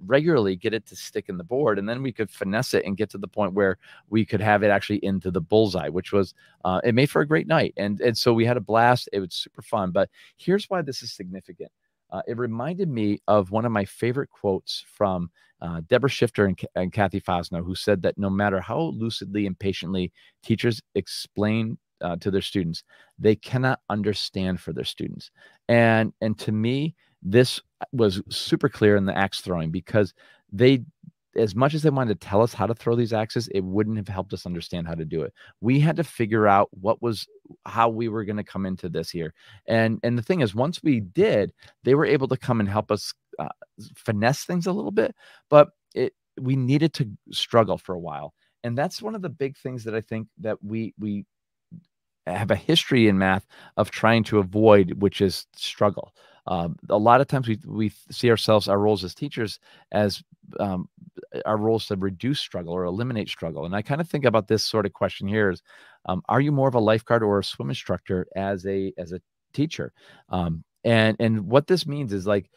regularly get it to stick in the board, and then we could finesse it and get to the point where we could have it actually into the bullseye, which was it made for a great night. And so we had a blast. It was super fun. But here's why this is significant. It reminded me of one of my favorite quotes from Deborah Shifter and Kathy Fosno, who said that no matter how lucidly and patiently teachers explain to their students, they cannot understand for their students. And to me, this was super clear in the axe throwing, because they, as much as they wanted to tell us how to throw these axes, it wouldn't have helped us understand how to do it. We had to figure out how we were going to come into this here. And the thing is, once we did, they were able to come and help us finesse things a little bit, but we needed to struggle for a while. And that's one of the big things that I think that we have a history in math of trying to avoid, which is struggle. A lot of times we see ourselves, our roles as teachers, as our roles to reduce struggle or eliminate struggle. And I kind of think about this sort of question here is, are you more of a lifeguard or a swim instructor as a teacher? And what this means is, like,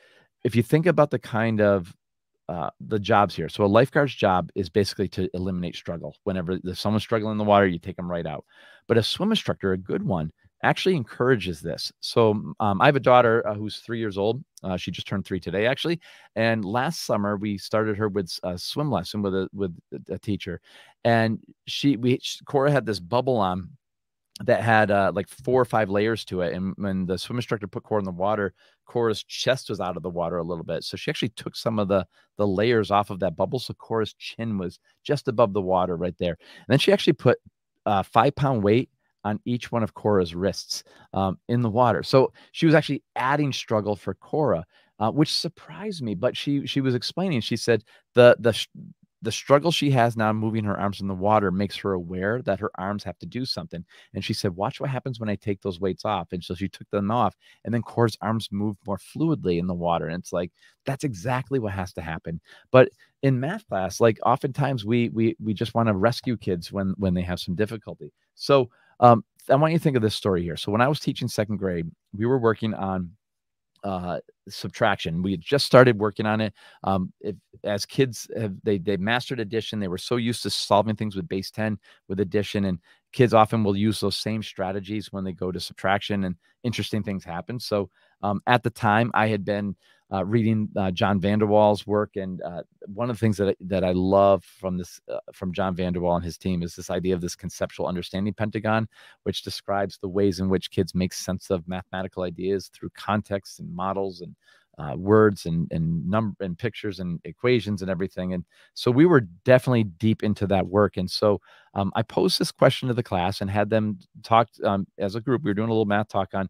if you think about the kind of the jobs here. So a lifeguard's job is basically to eliminate struggle. Whenever there's someone struggling in the water, you take them right out. But a swim instructor, a good one, actually encourages this. So I have a daughter who's 3 years old. She just turned 3 today, actually. And last summer we started her with a swim lesson with a teacher, and Cora had this bubble on that had like 4 or 5 layers to it. And when the swim instructor put Cora in the water, Cora's chest was out of the water a little bit. So she actually took some of the layers off of that bubble. So Cora's chin was just above the water right there. And then she actually put 5-pound weight on each one of Cora's wrists in the water. So she was actually adding struggle for Cora, which surprised me. But she was explaining, she said the struggle she has now moving her arms in the water makes her aware that her arms have to do something. And she said, watch what happens when I take those weights off. And so she took them off, and then Cora's arms moved more fluidly in the water. And it's like, that's exactly what has to happen. But in math class, like, oftentimes we just want to rescue kids when they have some difficulty. So I want you to think of this story here. So when I was teaching 2nd grade, we were working on subtraction. We had just started working on it. As kids, they mastered addition. They were so used to solving things with base 10 with addition, and kids often will use those same strategies when they go to subtraction, and interesting things happen. So at the time, I had been reading John Vanderwall's work, and one of the things that I love from John Vanderwall and his team is this idea of this conceptual understanding Pentagon, which describes the ways in which kids make sense of mathematical ideas through context and models and words and number and pictures and equations and everything. And so we were definitely deep into that work. And so I posed this question to the class and had them talk as a group. We were doing a little math talk on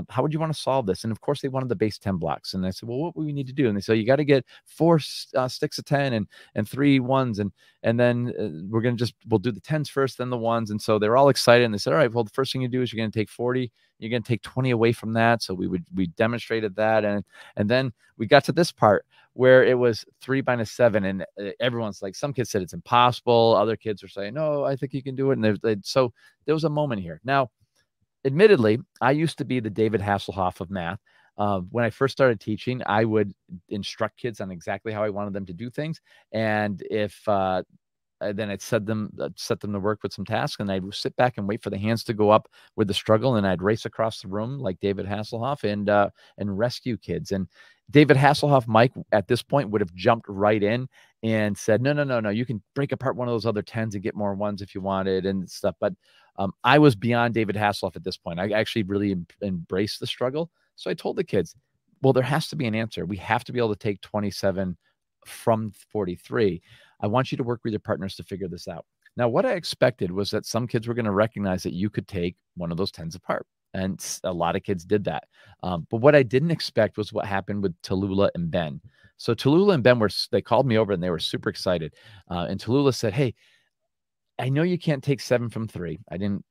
how would you want to solve this? And of course they wanted the base 10 blocks. And I said, well, what would we need to do? And they said, you got to get 4 sticks of 10 and 3 ones. And then we'll do the 10s first, then the ones. And so they're all excited. And they said, all right, well, the first thing you do is you're going to take 40. You're going to take 20 away from that. So we demonstrated that. And then we got to this part where it was 3 minus 7, and everyone's like, some kids said it's impossible. Other kids are saying, no, I think you can do it. And so there was a moment here. Now, admittedly, I used to be the David Hasselhoff of math. When I first started teaching, I would instruct kids on exactly how I wanted them to do things. And if then I'd set them to work with some tasks, and I'd sit back and wait for the hands to go up with the struggle, and I'd race across the room like David Hasselhoff and rescue kids. And David Hasselhoff, Mike, at this point would have jumped right in and said, no, you can break apart one of those other 10s and get more ones if you wanted and stuff. But I was beyond David Hasselhoff at this point. I actually really embraced the struggle. So I told the kids, well, there has to be an answer. We have to be able to take 27 from 43. I want you to work with your partners to figure this out. Now, what I expected was that some kids were going to recognize that you could take one of those 10s apart. And a lot of kids did that. But what I didn't expect was what happened with Tallulah and Ben. So Tallulah and Ben they called me over and they were super excited. And Tallulah said, hey, I know you can't take 7 from 3. I didn't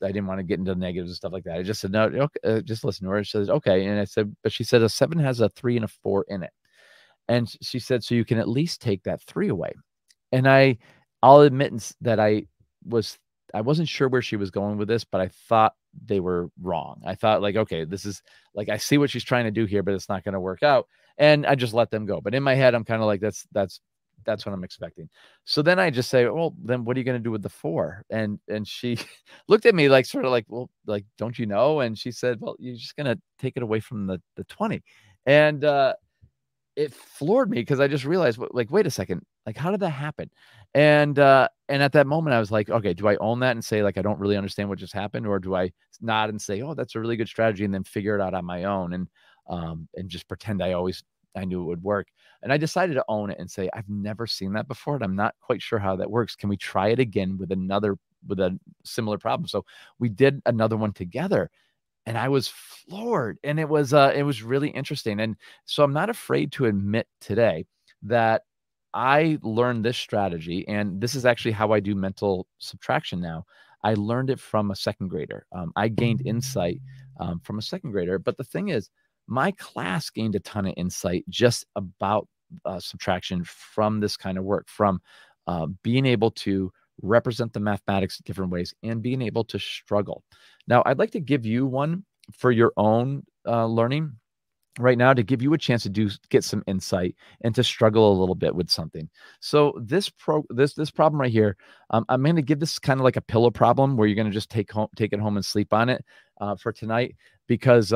want to get into negatives and stuff like that. I just said, no, okay, just listen to her. She says, okay. And I said, but she said a 7 has a 3 and a 4 in it. And she said, so you can at least take that 3 away. And I'll admit that I wasn't sure where she was going with this, but I thought they were wrong. I thought like, okay, this is like, I see what she's trying to do here, but it's not going to work out. And I just let them go. But in my head, I'm kind of like, that's what I'm expecting. So then I just say, well, then what are you going to do with the 4? And she looked at me like, sort of like, well, like, don't you know? And she said, well, you're just going to take it away from the 20. And, it floored me because I just realized, like, wait a second, like, how did that happen? And at that moment I was like, okay, do I own that and say like, I don't really understand what just happened? Or do I nod and say, oh, that's a really good strategy, and then figure it out on my own and just pretend I knew it would work? And I decided to own it and say, I've never seen that before, and I'm not quite sure how that works. Can we try it again with a similar problem? So we did another one together. And I was floored, and it was really interesting. And so I'm not afraid to admit today that I learned this strategy, and this is actually how I do mental subtraction now. I learned it from a second grader. I gained insight from a second grader. But the thing is, my class gained a ton of insight just about subtraction from this kind of work, from being able to represent the mathematics in different ways and being able to struggle. Now, I'd like to give you one for your own learning right now, to give you a chance to get some insight and to struggle a little bit with something. So this problem right here, I'm going to give this kind of like a pillow problem where you're going to just take it home and sleep on it for tonight, because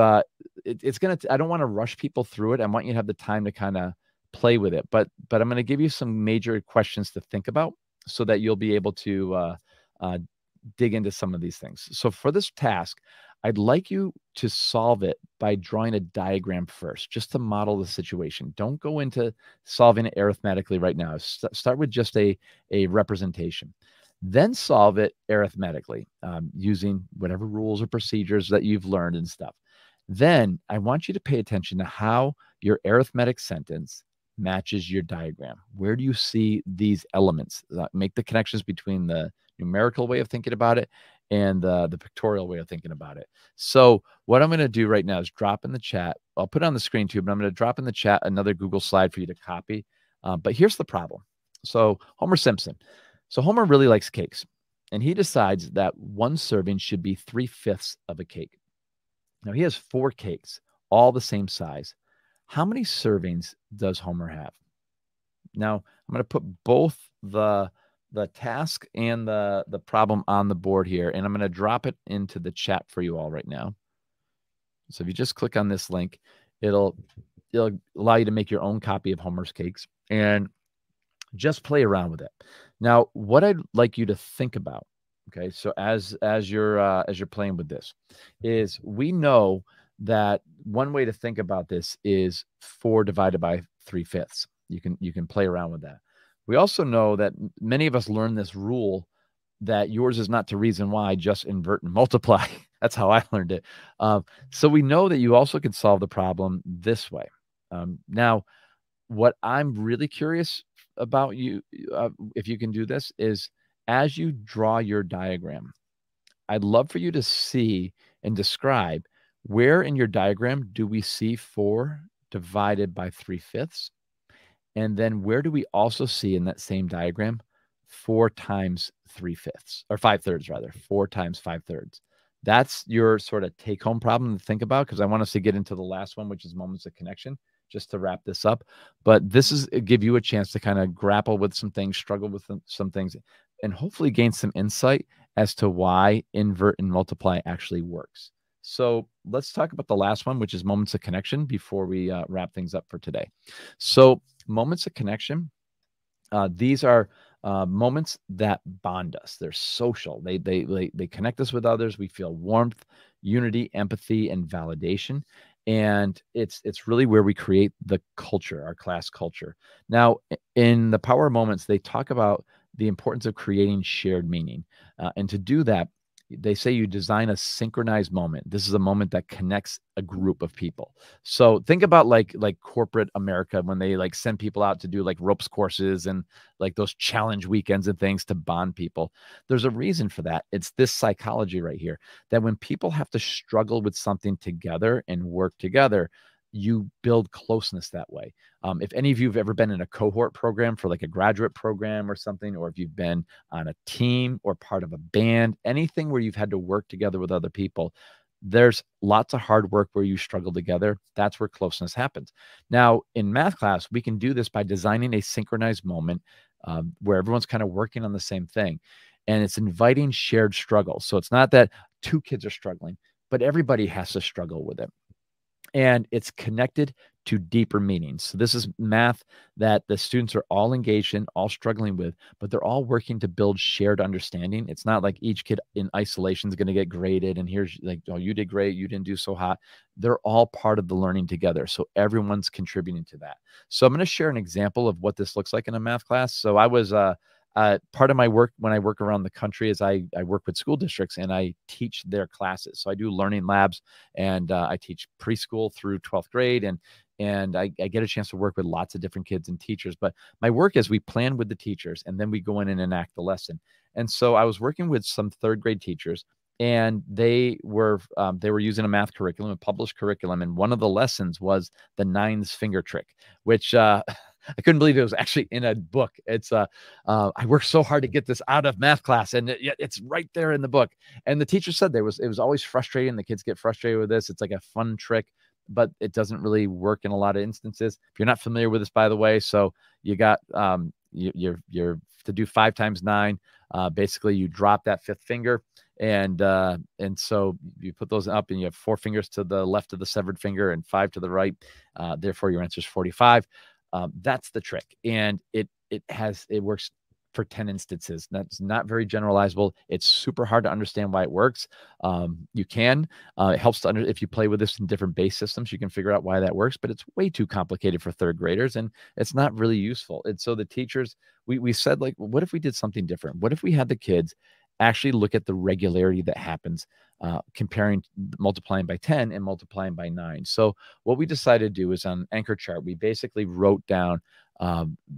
it's going to, I don't want to rush people through it. I want you to have the time to kind of play with it, but I'm going to give you some major questions to think about so that you'll be able to dig into some of these things. So for this task, I'd like you to solve it by drawing a diagram first, just to model the situation. Don't go into solving it arithmetically right now. Start with just a representation. Then solve it arithmetically using whatever rules or procedures that you've learned and stuff. Then I want you to pay attention to how your arithmetic sentence matches your diagram. Where do you see these elements? Make the connections between the numerical way of thinking about it and the pictorial way of thinking about it. So what I'm going to do right now is drop in the chat. I'll put it on the screen too, but I'm going to drop in the chat another Google slide for you to copy. But here's the problem. So Homer Simpson. So Homer really likes cakes, and he decides that one serving should be 3/5 of a cake. Now he has 4 cakes, all the same size. How many servings does Homer have? Now I'm going to put both the task and the problem on the board here, and I'm going to drop it into the chat for you all right now. So if you just click on this link, it'll allow you to make your own copy of Homer's cakes and just play around with it. Now, what I'd like you to think about, okay, so as you're playing with this, is we know that one way to think about this is 4 divided by 3/5. You can play around with that. We also know that many of us learn this rule that yours is not to reason why, just invert and multiply. That's how I learned it. So we know that you also can solve the problem this way. Now, what I'm really curious about you, if you can do this, is as you draw your diagram, I'd love for you to see and describe where in your diagram do we see 4 divided by 3/5, And then where do we also see in that same diagram 4 times 3/5 or 5/3 rather, 4 times 5/3. That's your sort of take home problem to think about, because I want us to get into the last one, which is moments of connection, just to wrap this up. But this is give you a chance to kind of grapple with some things, struggle with some things, and hopefully gain some insight as to why invert and multiply actually works. So let's talk about the last one, which is moments of connection, before we wrap things up for today. So moments of connection, these are moments that bond us. They're social. They connect us with others. We feel warmth, unity, empathy, and validation. And it's really where we create the culture, our class culture. Now, in the Power Moments, they talk about the importance of creating shared meaning. And to do that, they say you design a synchronized moment. This is a moment that connects a group of people. So think about like corporate America, when they like send people out to do like ropes courses and like those challenge weekends and things to bond people. There's a reason for that. It's this psychology right here, that when people have to struggle with something together and work together, you build closeness that way. If any of you have ever been in a cohort program for like a graduate program or something, or if you've been on a team or part of a band, anything where you've had to work together with other people, there's lots of hard work where you struggle together. That's where closeness happens. Now, in math class, we can do this by designing a synchronized moment where everyone's kind of working on the same thing. And it's inviting shared struggle. So it's not that 2 kids are struggling, but everybody has to struggle with it. And it's connected to deeper meanings. So this is math that the students are all engaged in, all struggling with, but they're all working to build shared understanding. It's not like each kid in isolation is going to get graded and here's like, oh, you did great, you didn't do so hot. They're all part of the learning together. So everyone's contributing to that. So I'm going to share an example of what this looks like in a math class. So I was part of my work when I work around the country is I work with school districts and I teach their classes. So I do learning labs, and I teach preschool through 12th grade, and I get a chance to work with lots of different kids and teachers. But my work is we plan with the teachers and then we go in and enact the lesson. And so I was working with some 3rd grade teachers, and they were using a math curriculum, a published curriculum, and one of the lessons was the 9's finger trick, which I couldn't believe it was actually in a book. It's I worked so hard to get this out of math class, and it's right there in the book. And the teacher said it was always frustrating. The kids get frustrated with this. It's like a fun trick, but it doesn't really work in a lot of instances. If you're not familiar with this, by the way, so you got you're to do 5 times 9. Basically, you drop that 5th finger, and so you put those up, and you have 4 fingers to the left of the severed finger and 5 to the right. Therefore, your answer is 45. That's the trick. And it works for 10 instances. That's not very generalizable. It's super hard to understand why it works. You can, it helps to if you play with this in different base systems, you can figure out why that works, but it's way too complicated for 3rd graders, and it's not really useful. And so the teachers, we said, like, what if we did something different? What if we had the kids actually look at the regularity that happens comparing multiplying by 10 and multiplying by 9. So what we decided to do is on Anchor chart, we basically wrote down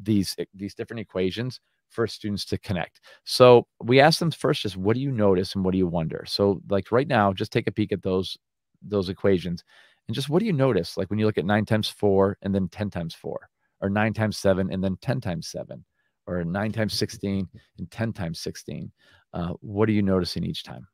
these different equations for students to connect. So we asked them first, just what do you notice and what do you wonder? So like right now, just take a peek at those equations and just what do you notice? Like when you look at 9 times 4 and then 10 times 4, or 9 times 7 and then 10 times 7, or 9 times 16 and 10 times 16. What are you noticing each time?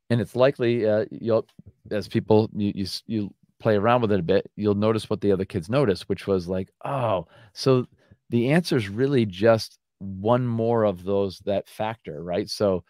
And it's likely you'll, as people, you play around with it a bit, you'll notice what the other kids notice, which was like, oh, so the answer is really just one more of those, that factor, right? So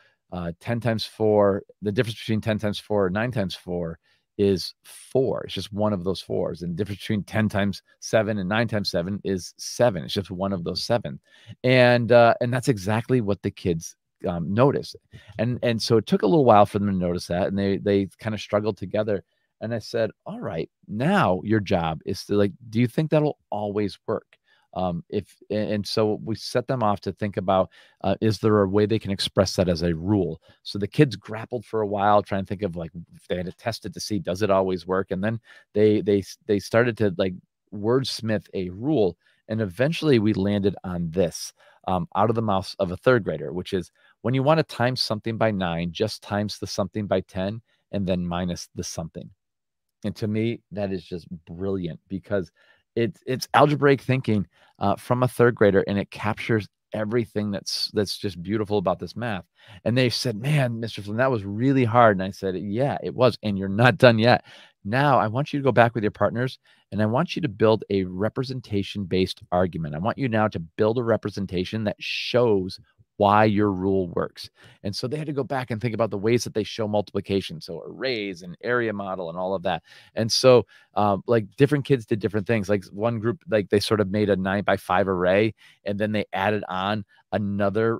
10 times 4, the difference between 10 times 4 and 9 times 4 is 4. It's just one of those 4s. And the difference between 10 times 7 and 9 times 7 is 7. It's just one of those 7. And that's exactly what the kids noticed. And so it took a little while for them to notice that. And they kind of struggled together. And I said, all right, now your job is to, like, do you think that'll always work? And so we set them off to think about, is there a way they can express that as a rule? So the kids grappled for a while, trying to think of, like, if they had to test it to see, does it always work? And then they started to, like, wordsmith a rule. And eventually we landed on this out of the mouth of a 3rd grader, which is when you want to times something by 9, just times the something by 10 and then minus the something. And to me, that is just brilliant because it's algebraic thinking from a third grader, and it captures everything that's just beautiful about this math. And they said, "Man, Mr. Flynn, that was really hard." And I said, "Yeah, it was, and you're not done yet. Now I want you to go back with your partners, and I want you to build a representation-based argument. I want you now to build a representation that shows why your rule works." And so they had to go back and think about the ways that they show multiplication. So arrays and area model and all of that. And so like different kids did different things. Like one group, like they sort of made a 9x5 array, and then they added on another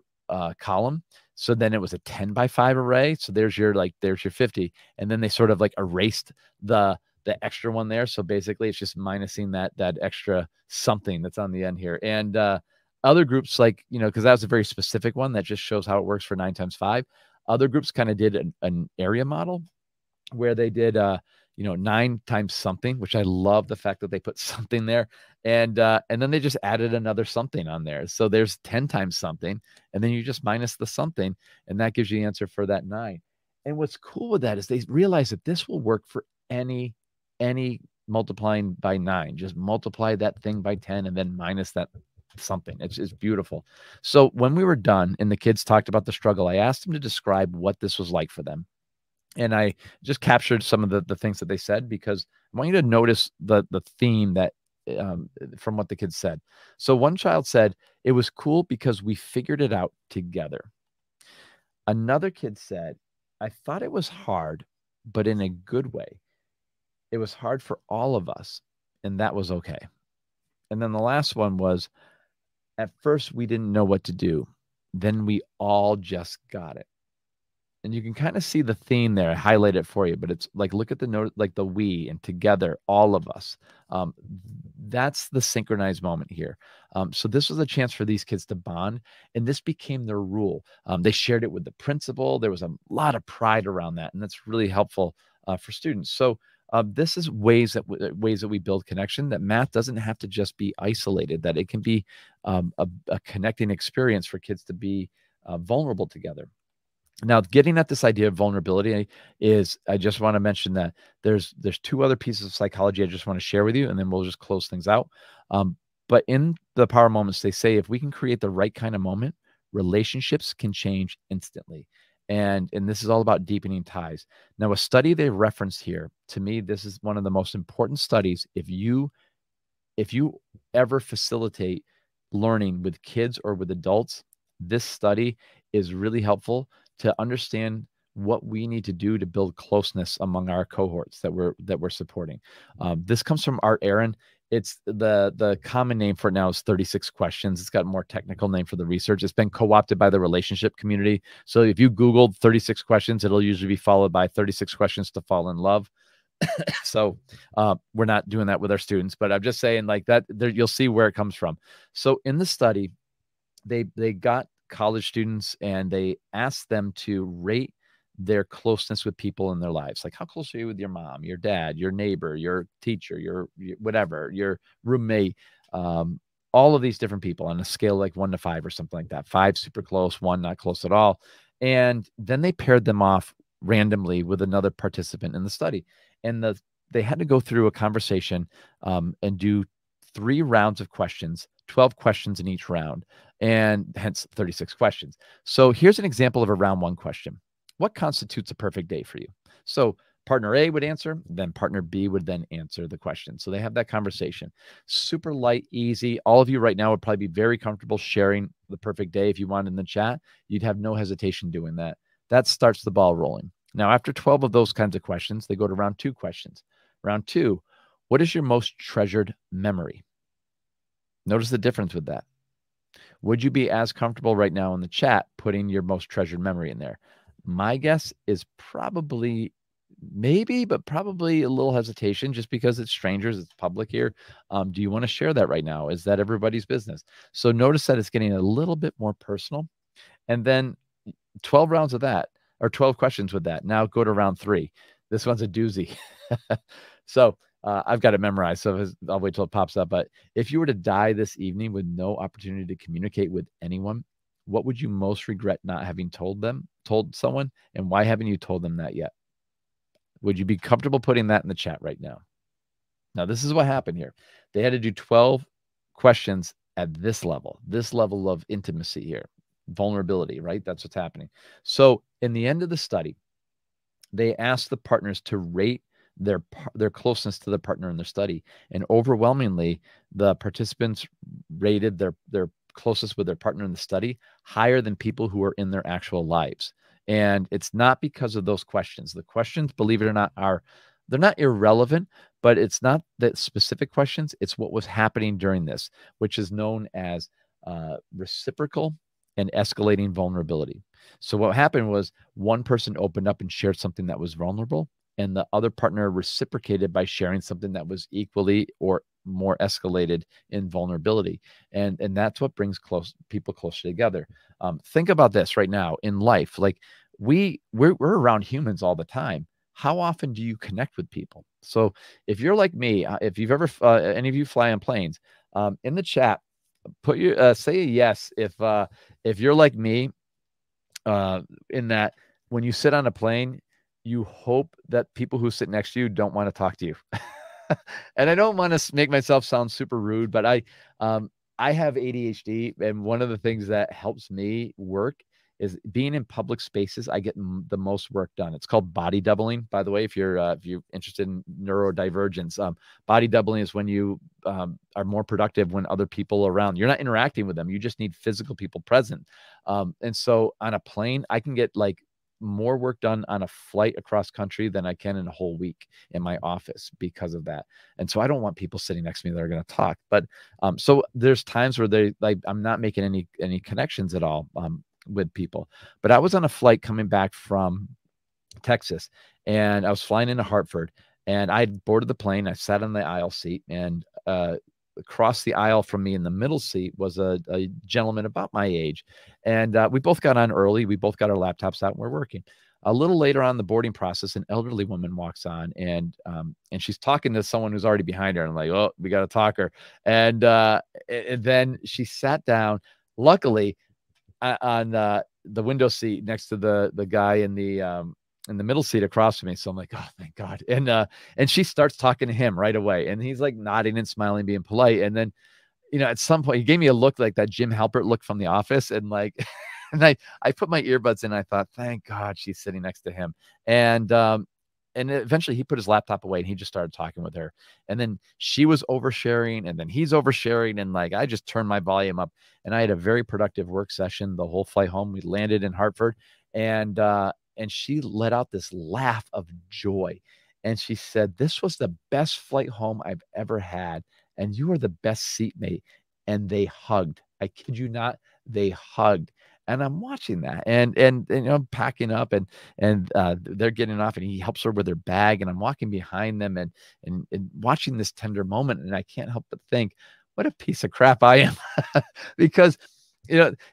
column. So then it was a 10x5 array. So there's your 50. And then they sort of like erased the extra one there. So basically it's just minusing that extra something that's on the end here. And other groups, like, because that was a very specific one that just shows how it works for 9x5. Other groups kind of did an area model where they did 9 times something, which I love the fact that they put something there. And then they just added another something on there. So there's 10 times something, and then you just minus the something, and that gives you the answer for that 9. And what's cool with that is they realize that this will work for any multiplying by 9. Just multiply that thing by 10 and then minus that something. It's beautiful. So when we were done and the kids talked about the struggle, I asked them to describe what this was like for them. And I just captured some of the things that they said, because I want you to notice the theme that from what the kids said. So one child said, "It was cool because we figured it out together." Another kid said, "I thought it was hard, but in a good way. It was hard for all of us, and that was okay." And then the last one was, "At first we didn't know what to do. Then we all just got it." And you can kind of see the theme there. I highlight it for you, but it's like, look at the note, like the we and together, all of us. That's the synchronized moment here. So this was a chance for these kids to bond, and this became their rule. They shared it with the principal. There was a lot of pride around that, and that's really helpful for students. So this is ways that we build connection, that math doesn't have to just be isolated, that it can be a connecting experience for kids to be vulnerable together. Now, getting at this idea of vulnerability is, I just want to mention that there's 2 other pieces of psychology I just want to share with you, and then we'll just close things out. But in the power moments, they say if we can create the right kind of moment, relationships can change instantly. And this is all about deepening ties. Now, a study they referenced here, to me, this is one of the most important studies. If you ever facilitate learning with kids or with adults, this study is really helpful to understand what we need to do to build closeness among our cohorts that we're supporting. This comes from Art Aaron. It's the common name for it now is 36 questions. It's got a more technical name for the research. It's been co-opted by the relationship community. So if you Googled 36 questions, it'll usually be followed by 36 questions to fall in love. So we're not doing that with our students, but I'm just saying, like, that there, you'll see where it comes from. So in the study, they got college students and they asked them to rate their closeness with people in their lives. Like, how close are you with your mom, your dad, your neighbor, your teacher, your whatever, your roommate, all of these different people on a scale like 1 to 5 or something like that. 5 super close, 1 not close at all. And then they paired them off randomly with another participant in the study. And they had to go through a conversation and do 3 rounds of questions, 12 questions in each round, and hence 36 questions. So here's an example of a round 1 question. What constitutes a perfect day for you? So partner A would answer, then partner B would then answer the question. So they have that conversation. Super light, easy. All of you right now would probably be very comfortable sharing the perfect day. If you wanted in the chat, you'd have no hesitation doing that. That starts the ball rolling. Now, after 12 of those kinds of questions, they go to round 2 questions. Round 2, what is your most treasured memory? Notice the difference with that. Would you be as comfortable right now in the chat putting your most treasured memory in there? My guess is probably, maybe, but probably a little hesitation just because it's strangers, it's public here. Do you want to share that right now? Is that everybody's business? So notice that it's getting a little bit more personal. And then 12 rounds of that, or 12 questions with that. Now go to round 3. This one's a doozy. So I've got it memorized, so I'll wait till it pops up. But if you were to die this evening with no opportunity to communicate with anyone, what would you most regret not having told someone? And why haven't you told them that yet? Would you be comfortable putting that in the chat right now? Now, this is what happened here. They had to do 12 questions at this level of intimacy here, vulnerability, right? That's what's happening. So in the end of the study, they asked the partners to rate their closeness to the partner in their study. And overwhelmingly, the participants rated their closest with their partner in the study higher than people who are in their actual lives. And it's not because of those questions. The questions, believe it or not, they're not irrelevant, but it's not the specific questions. It's what was happening during this, which is known as reciprocal and escalating vulnerability. So what happened was one person opened up and shared something that was vulnerable, and the other partner reciprocated by sharing something that was equally or more escalated in vulnerability. And that's what brings people closer together. Think about this right now in life. Like we're around humans all the time. How often do you connect with people? So if you're like me, if you've ever, any of you fly on planes, in the chat, put your, say a yes if you're like me, in that when you sit on a plane, you hope that people who sit next to you don't want to talk to you. And I don't want to make myself sound super rude, but I have ADHD, and one of the things that helps me work is being in public spaces. I get the most work done. It's called body doubling, by the way. If you're interested in neurodivergence, body doubling is when you are more productive when other people are around. You're not interacting with them. You just need physical people present. And so on a plane, I can get like more work done on a flight across country than I can in a whole week in my office because of that. And so I don't want people sitting next to me that are going to talk. But so there's times where I'm not making any connections at all with people. But I was on a flight coming back from Texas, and I was flying into Hartford, and I boarded the plane. I sat on the aisle seat, and across the aisle from me in the middle seat was a gentleman about my age. And we both got on early. We both got our laptops out and we're working. A little later on in the boarding process, an elderly woman walks on, and she's talking to someone who's already behind her. And I'm like, oh, we got to talk her. And then she sat down, luckily, on the window seat next to the guy in the middle seat across from me. So I'm like, oh, thank God. And she starts talking to him right away. And he's like nodding and smiling, being polite. And then, at some point he gave me a look like that Jim Halpert look from The Office. And like, and I put my earbuds in. I thought, thank God she's sitting next to him. And eventually he put his laptop away and he just started talking with her. And then she was oversharing, and then he's oversharing. And like, I just turned my volume up, and I had a very productive work session the whole flight home. We landed in Hartford, and she let out this laugh of joy. And she said, this was the best flight home I've ever had. And you are the best seatmate. And they hugged. I kid you not. They hugged. And I'm watching that, and packing up, and they're getting off, and he helps her with her bag, and I'm walking behind them and watching this tender moment, and I can't help but think, what a piece of crap I am, because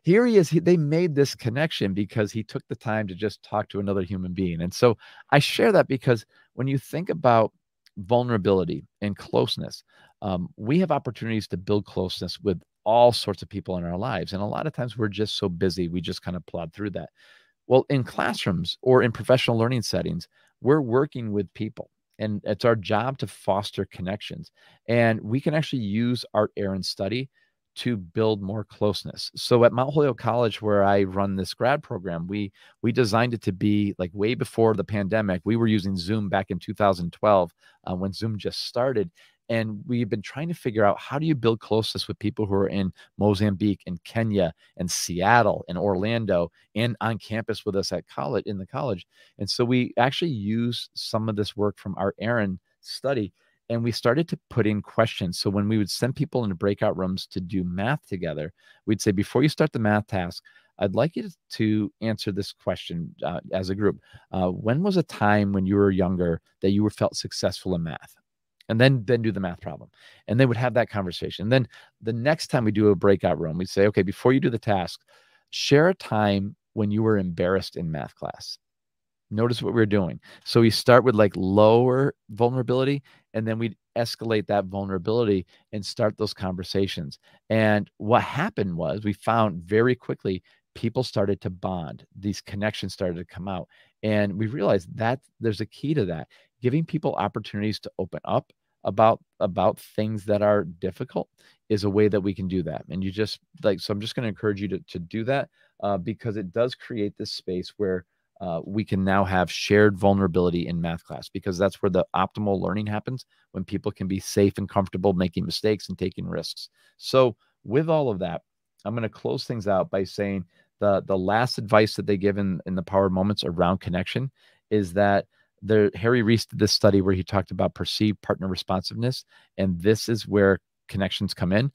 here he is. They made this connection because he took the time to just talk to another human being. And so I share that because when you think about vulnerability and closeness, we have opportunities to build closeness with all sorts of people in our lives. And a lot of times we're just so busy, we just kind of plod through that. Well, in classrooms or in professional learning settings, we're working with people, and it's our job to foster connections. And we can actually use art, air, and study to build more closeness. So at Mount Holyoke College, where I run this grad program, we designed it to be like way before the pandemic. We were using Zoom back in 2012 when Zoom just started. And we've been trying to figure out, how do you build closeness with people who are in Mozambique and Kenya and Seattle and Orlando and on campus with us at college, in the college. And so we actually use some of this work from our Aaron study, and we started to put in questions. So when we would send people into breakout rooms to do math together, we'd say, before you start the math task, I'd like you to answer this question as a group. When was a time when you were younger that you felt successful in math? And then do the math problem. And they would have that conversation. And then the next time we do a breakout room, we say, okay, before you do the task, share a time when you were embarrassed in math class. Notice what we're doing. So we start with like lower vulnerability, and then we escalate that vulnerability and start those conversations. And what happened was, we found very quickly people started to bond. These connections started to come out. And we realized that there's a key to that. Giving people opportunities to open up about things that are difficult is a way that we can do that. And you just like, so I'm just going to encourage you to do that because it does create this space where we can now have shared vulnerability in math class, because that's where the optimal learning happens, when people can be safe and comfortable making mistakes and taking risks. So with all of that, I'm going to close things out by saying the last advice that they give in the Power Moments around connection is that Harry Reese did this study where he talked about perceived partner responsiveness, and this is where connections come in.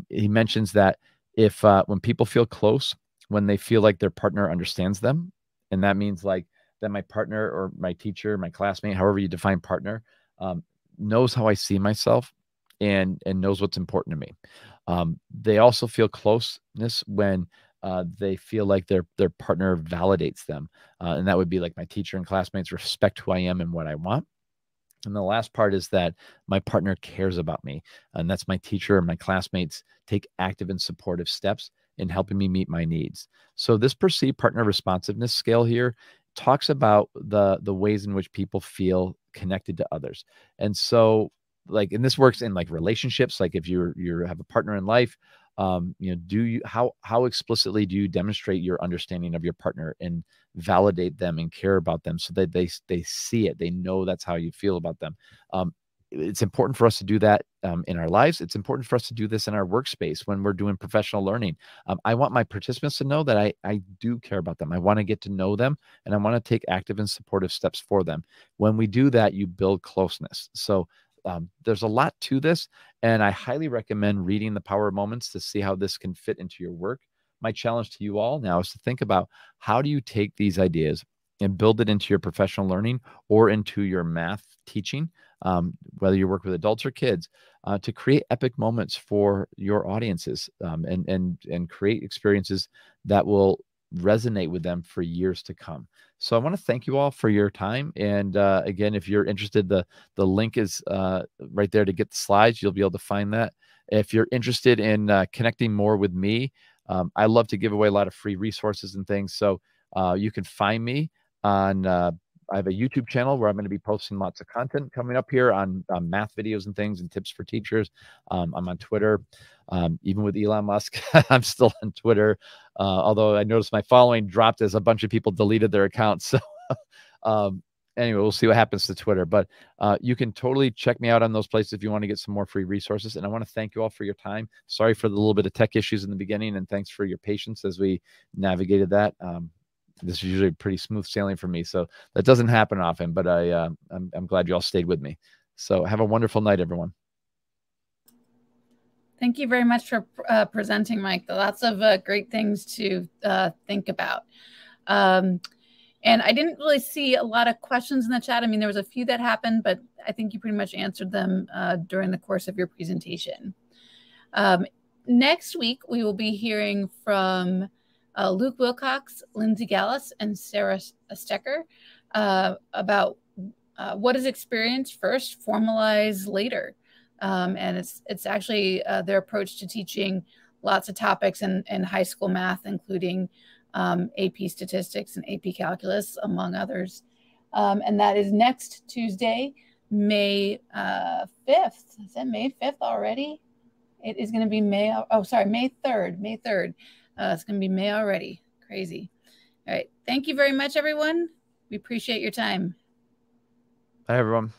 He mentions that if when people feel close, when they feel like their partner understands them, and that means like that my partner or my teacher, my classmate, however you define partner, knows how I see myself and knows what's important to me. They also feel closeness when they feel like their partner validates them. And that would be like my teacher and classmates respect who I am and what I want. And the last part is that my partner cares about me. And that's my teacher and my classmates take active and supportive steps in helping me meet my needs. So this perceived partner responsiveness scale here talks about the ways in which people feel connected to others. And so like, and this works in like relationships, like if you have a partner in life, how explicitly do you demonstrate your understanding of your partner and validate them and care about them so that they see it, they know that's how you feel about them. It's important for us to do that in our lives. It's important for us to do this in our workspace when we're doing professional learning. I want my participants to know that I do care about them. I want to get to know them, and I want to take active and supportive steps for them. When we do that, you build closeness. So there's a lot to this, and I highly recommend reading The Power of Moments to see how this can fit into your work. My challenge to you all now is to think about, how do you take these ideas and build it into your professional learning or into your math teaching, whether you work with adults or kids, to create epic moments for your audiences, and create experiences that will resonate with them for years to come. So I want to thank you all for your time. And again, if you're interested, the link is right there to get the slides. You'll be able to find that. If you're interested in connecting more with me, I love to give away a lot of free resources and things. So you can find me on, I have a YouTube channel where I'm going to be posting lots of content coming up here on math videos and things and tips for teachers. I'm on Twitter, even with Elon Musk. I'm still on Twitter, although I noticed my following dropped as a bunch of people deleted their accounts. So anyway, we'll see what happens to Twitter. But you can totally check me out on those places if you want to get some more free resources. And I want to thank you all for your time. Sorry for the little bit of tech issues in the beginning, and thanks for your patience as we navigated that. This is usually pretty smooth sailing for me, so that doesn't happen often, but I'm glad you all stayed with me. So have a wonderful night, everyone. Thank you very much for presenting, Mike. Lots of great things to think about. And I didn't really see a lot of questions in the chat. I mean, there was a few that happened, but I think you pretty much answered them during the course of your presentation. Next week, we will be hearing from Luke Wilcox, Lindsay Gallus, and Sarah Stecker about what is experienced first, formalize later. And it's actually their approach to teaching lots of topics in high school math, including AP statistics and AP calculus, among others. And that is next Tuesday, May 5th. Is that May 5th already? It is going to be May 3rd. May 3rd. It's going to be May already. Crazy. All right. Thank you very much, everyone. We appreciate your time. Bye, everyone.